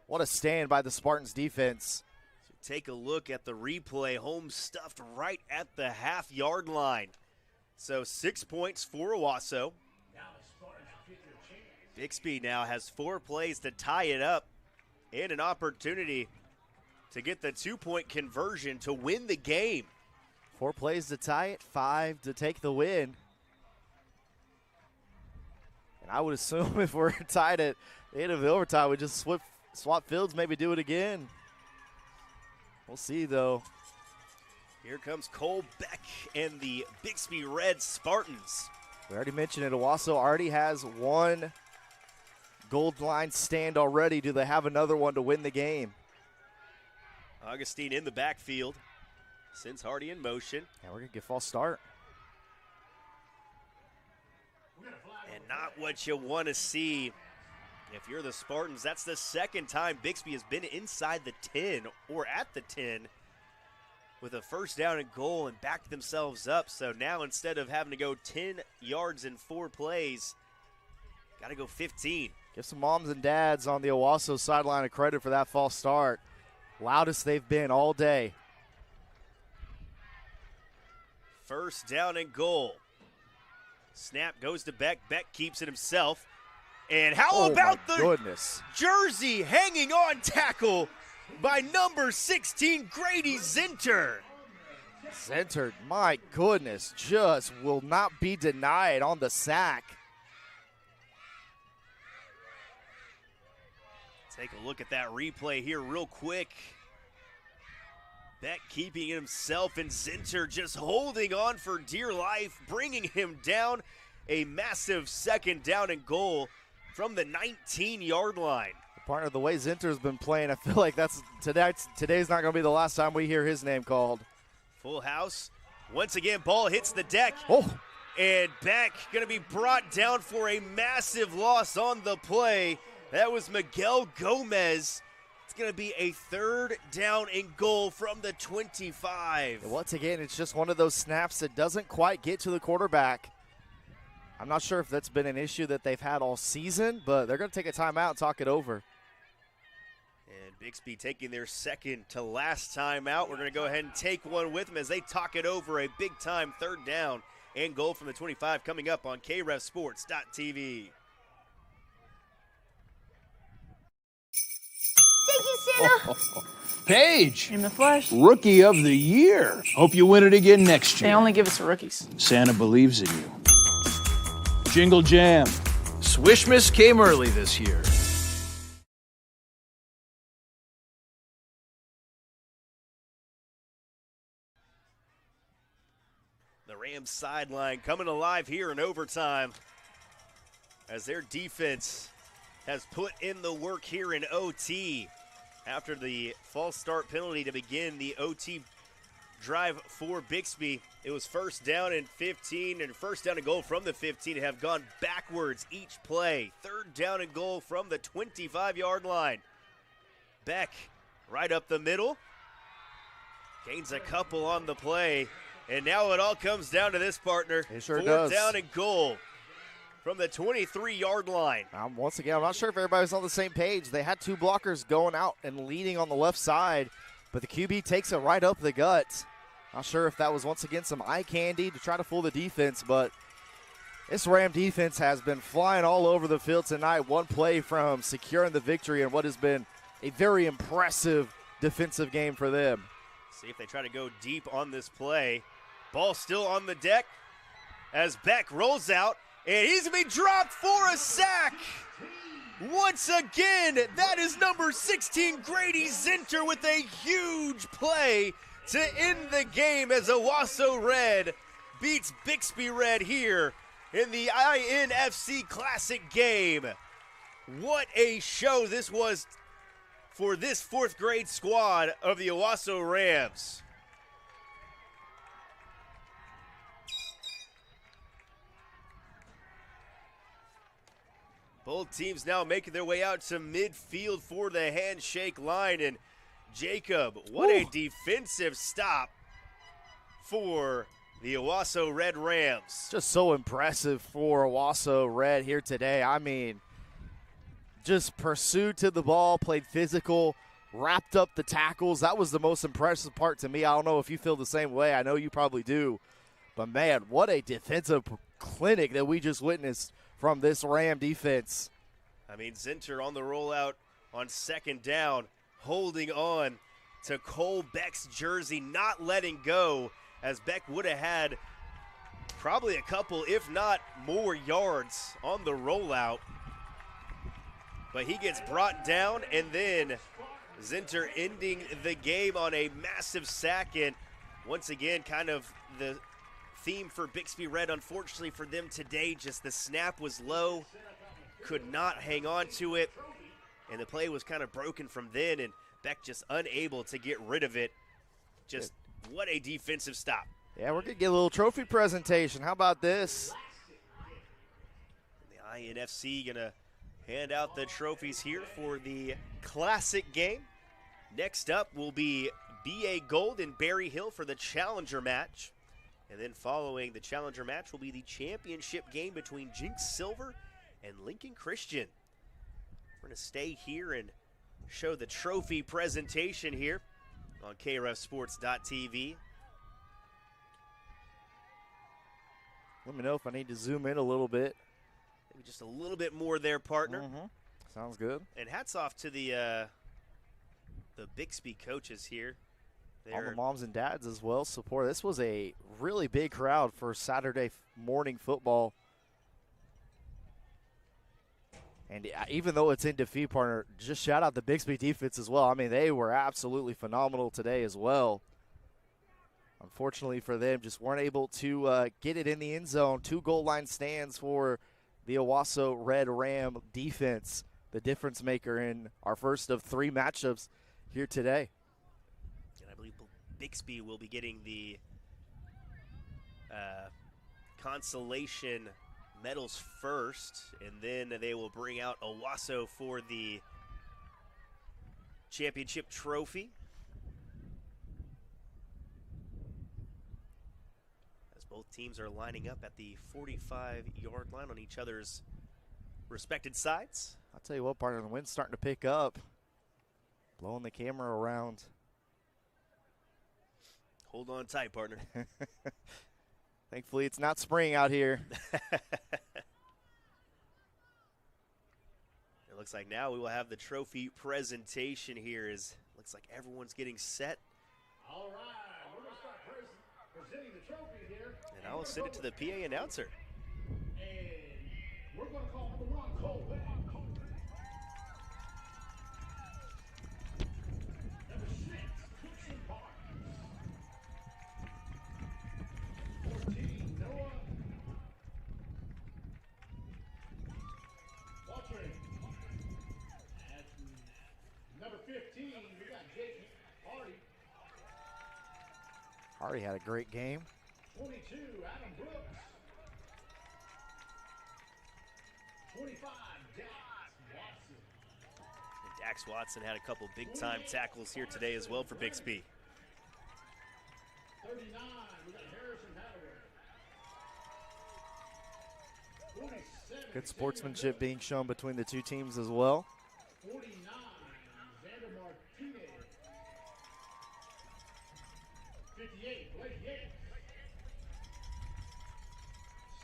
What a stand by the Spartans defense. So take a look at the replay. Holmes stuffed right at the half-yard line. So 6 points for Owasso. Bixby now has 4 plays to tie it up and an opportunity to get the 2-point conversion to win the game. 4 plays to tie it, 5 to take the win. And I would assume if we're tied at the end of the overtime, we just swap fields, maybe do it again. We'll see, though. Here comes Cole Beck and the Bixby Red Spartans. We already mentioned it. Owasso already has 1 gold line stand already. Do they have another one to win the game? Augustine in the backfield. Sends Hardy in motion. Yeah, we're going to get false start. And not what you want to see. If you're the Spartans, that's the second time Bixby has been inside the 10 or at the 10 with a first down and goal and backed themselves up. So now instead of having to go 10 yards in 4 plays, got to go 15. Give some moms and dads on the Owasso sideline a credit for that false start. Loudest they've been all day. First down and goal. Snap goes to Beck. Beck keeps it himself. And how about the jersey hanging on tackle by number 16, Grady Zinter? Zinter, my goodness, just will not be denied on the sack. Take a look at that replay here real quick. Beck keeping it himself, and Zinter just holding on for dear life, bringing him down. A massive second down and goal from the 19-yard line. Partner, the way Zinter's been playing, I feel like today's not going to be the last time we hear his name called. Full house. Once again, ball hits the deck. Oh. And Beck going to be brought down for a massive loss on the play. That was Miguel Gomez. It's going to be a 3rd down and goal from the 25. Once again, it's just one of those snaps that doesn't quite get to the quarterback. I'm not sure if that's been an issue that they've had all season, but they're going to take a timeout and talk it over. And Bixby taking their second to last timeout. We're going to go ahead and take one with them as they talk it over. A big-time 3rd down and goal from the 25 coming up on KREFSports.tv. Thank you, Santa. Paige, In the flesh. Rookie of the Year. Hope you win it again next year. They only give us to rookies. Santa believes in you. Jingle Jam. Swishmas came early this year. The Rams sideline coming alive here in overtime as their defense has put in the work here in OT after the false start penalty to begin the OT drive for Bixby. It was first down and 15 and first down and goal from the 15 have gone backwards each play. 3rd down and goal from the 25-yard line. Beck right up the middle. Gains a couple on the play. And now it all comes down to this, partner. It sure 4th does. down and goal from the 23-yard line. Once again, I'm not sure if everybody's on the same page. They had 2 blockers going out and leading on the left side, but the QB takes it right up the gut. Not sure if that was once again some eye candy to try to fool the defense, but this Ram defense has been flying all over the field tonight. 1 play from securing the victory in what has been a very impressive defensive game for them. See if they try to go deep on this play. Ball still on the deck as Beck rolls out, and he's going to be dropped for a sack. Once again, that is number 16, Grady Zinter, with a huge play to end the game as Owasso Red beats Bixby Red here in the INFC Classic game. What a show this was for this fourth grade squad of the Owasso Rams. Both teams now making their way out to midfield for the handshake line. And Jacob, what a defensive stop for the Owasso Red Rams. Just so impressive for Owasso Red here today. I mean, just pursued to the ball, played physical, wrapped up the tackles. That was the most impressive part to me. I don't know if you feel the same way. I know you probably do. But, man, what a defensive clinic that we just witnessed from this Ram defense. I mean, Zinter on the rollout on second down, holding on to Cole Beck's jersey, not letting go, as Beck would have had probably a couple, if not more, yards on the rollout. But he gets brought down, and then Zinter ending the game on a massive sack. And once again, kind of the theme for Bixby Red, unfortunately for them today, just the snap was low, could not hang on to it, and the play was kind of broken from then, and Beck just unable to get rid of it. Just what a defensive stop. Yeah, we're going to get a little trophy presentation. How about this? The INFC going to hand out the trophies here for the Classic game. Next up will be BA Gold and Berry Hill for the Challenger match. And then following the Challenger match will be the championship game between Jinx Silver and Lincoln Christian. We're going to stay here and show the trophy presentation here on KRFSports.tv. Let me know if I need to zoom in a little bit. Maybe just a little bit more there, partner. Sounds good. And hats off to the Bixby coaches here. All the moms and dads as well support. This was a really big crowd for Saturday morning football. And even though it's in defeat, partner, just shout out the Bixby defense as well. I mean, they were absolutely phenomenal today as well. Unfortunately for them, just weren't able to get it in the end zone. 2 goal line stands for the Owasso Red Ram defense, the difference maker in our first of 3 matchups here today. And I believe Bixby will be getting the consolation medals first, and then they will bring out Owasso for the championship trophy. As both teams are lining up at the 45-yard line on each other's respected sides. I'll tell you what, partner, the wind's starting to pick up. Blowing the camera around. Hold on tight, partner. Thankfully, it's not spring out here. It looks like now we will have the trophy presentation here. Looks like everyone's getting set. All right, we're going to start presenting the trophy here. And I will send it to the PA announcer. And we're going to call number 1, Cole Beck. Number 6, Cookson Barnes. 14, Noah. Watching. At number 15, we got Jake Hardy. Hardy had a great game. 22, Adam Brooks. 25, Dax Watson. And Dax Watson had a couple big-time tackles here today as well for Bixby. 39, we got Harrison Hathaway. 47, Good sportsmanship being shown between the 2 teams as well. 49, Xander Martinez. 58, Blake Yates.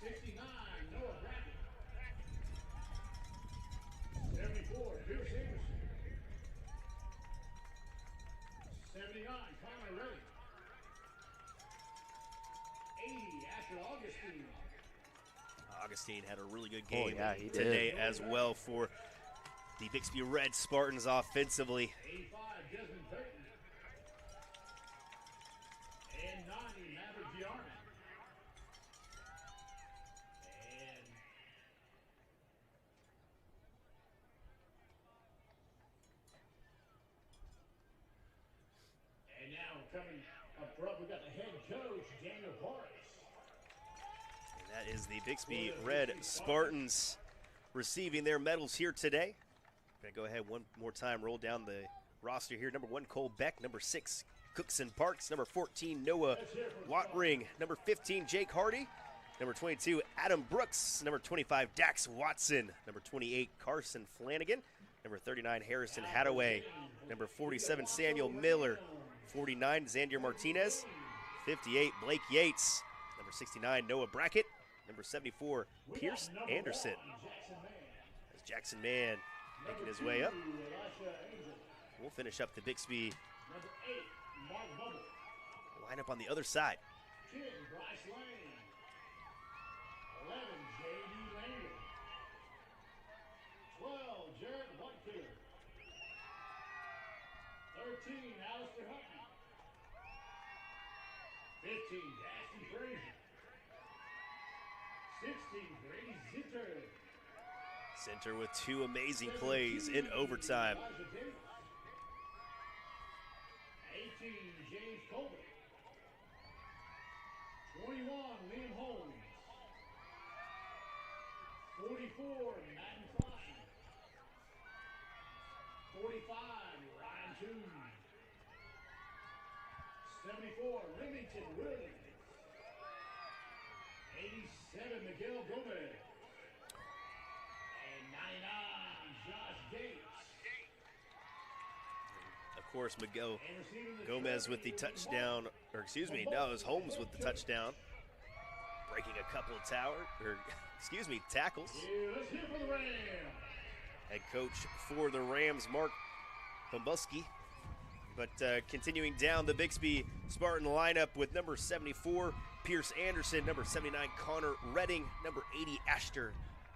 69, Noah Brackett. 74, Pierce Anderson. 79, Connor Reddy. 80, Asher Augustine. Augustine had a really good game yeah, he did. today as well for the Bixby Red Spartans offensively. 85, Desmond Payton. And 90, Maverick Giarman. And now coming up front, we've got the head coach, Daniel Parks. And that is the Bixby Red Spartans receiving their medals here today. Gonna go ahead one more time, roll down the roster here. Number 1, Cole Beck. Number 6, Cookson Parks. Number 14, Noah Watring. Number 15, Jake Hardy. Number 22, Adam Brooks. Number 25, Dax Watson. Number 28, Carson Flanagan. Number 39, Harrison Hadaway. Number 47, Samuel Miller. 49, Xander Martinez. 58, Blake Yates. Number 69, Noah Brackett. Number 74, Pierce Anderson. As Jackson Mann making his way up. We'll finish up the Bixby Number 8, Mark Bubble. lineup on the other side. 10, Bryce Lane. 11, J.D. Langer. 12, Jared Whitekiller. 13, Alistair Hutton. 15, Dasty Frazier. 16, Brady Zitter. Center with 2 amazing plays in overtime. 18, James Colbert. 21, Liam Holmes. 44, Madden Clausen. 45, Ryan Toon. 74, Remington Williams. 87, Miguel Gomez. And 99, Josh Gates. Of course, Miguel Gomez with the touchdown, or excuse me, no, it was Holmes with the touchdown. Breaking a couple of tackles. Yeah, let's hear for the Rams. Head coach for the Rams, Mark Bombuski. But continuing down the Bixby Spartan lineup with number 74, Pierce Anderson, number 79, Connor Redding, number 80,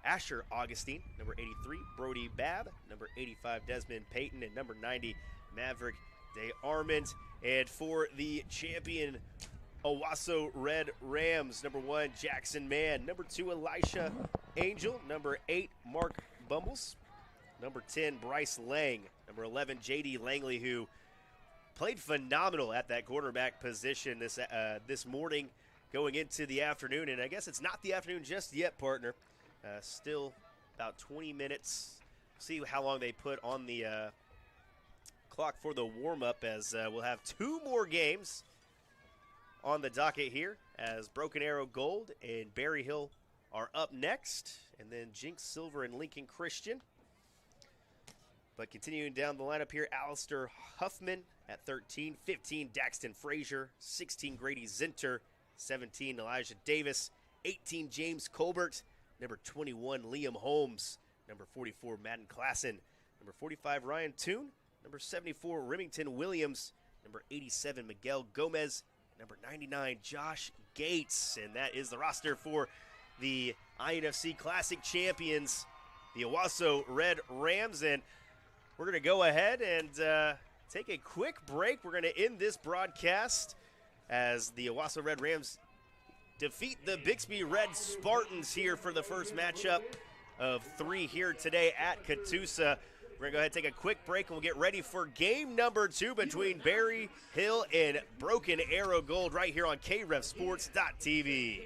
Asher Augustine, number 83, Brody Babb, number 85, Desmond Payton, and number 90, Maverick De Armand. And for the champion Owasso Red Rams, number 1, Jackson Mann, number 2, Elisha Angel, number 8, Mark Bumbles, number 10, Bryce Lang, number 11, J.D. Langley, who played phenomenal at that quarterback position this morning going into the afternoon. And I guess it's not the afternoon just yet, partner. Still about 20 minutes. See how long they put on the clock for the warm-up, as we'll have 2 more games on the docket here, as Broken Arrow Gold and Berry Hill are up next, and then Jinx Silver and Lincoln Christian. But continuing down the lineup here, Alistair Huffman at 13, 15, Daxton Frazier, 16, Grady Zinter, 17, Elijah Davis, 18, James Colbert, number 21, Liam Holmes, number 44, Madden Klassen, number 45, Ryan Toon, number 74, Remington Williams, number 87, Miguel Gomez, number 99, Josh Gates. And that is the roster for the INFC Classic champions, the Owasso Red Rams. And we're going to go ahead and take a quick break. We're going to end this broadcast as the Owasso Red Rams defeat the Bixby Red Spartans here for the first matchup of 3 here today at Catoosa. We're going to go ahead and take a quick break, and we'll get ready for game number 2 between Berry Hill and Broken Arrow Gold right here on KREFSports.tv.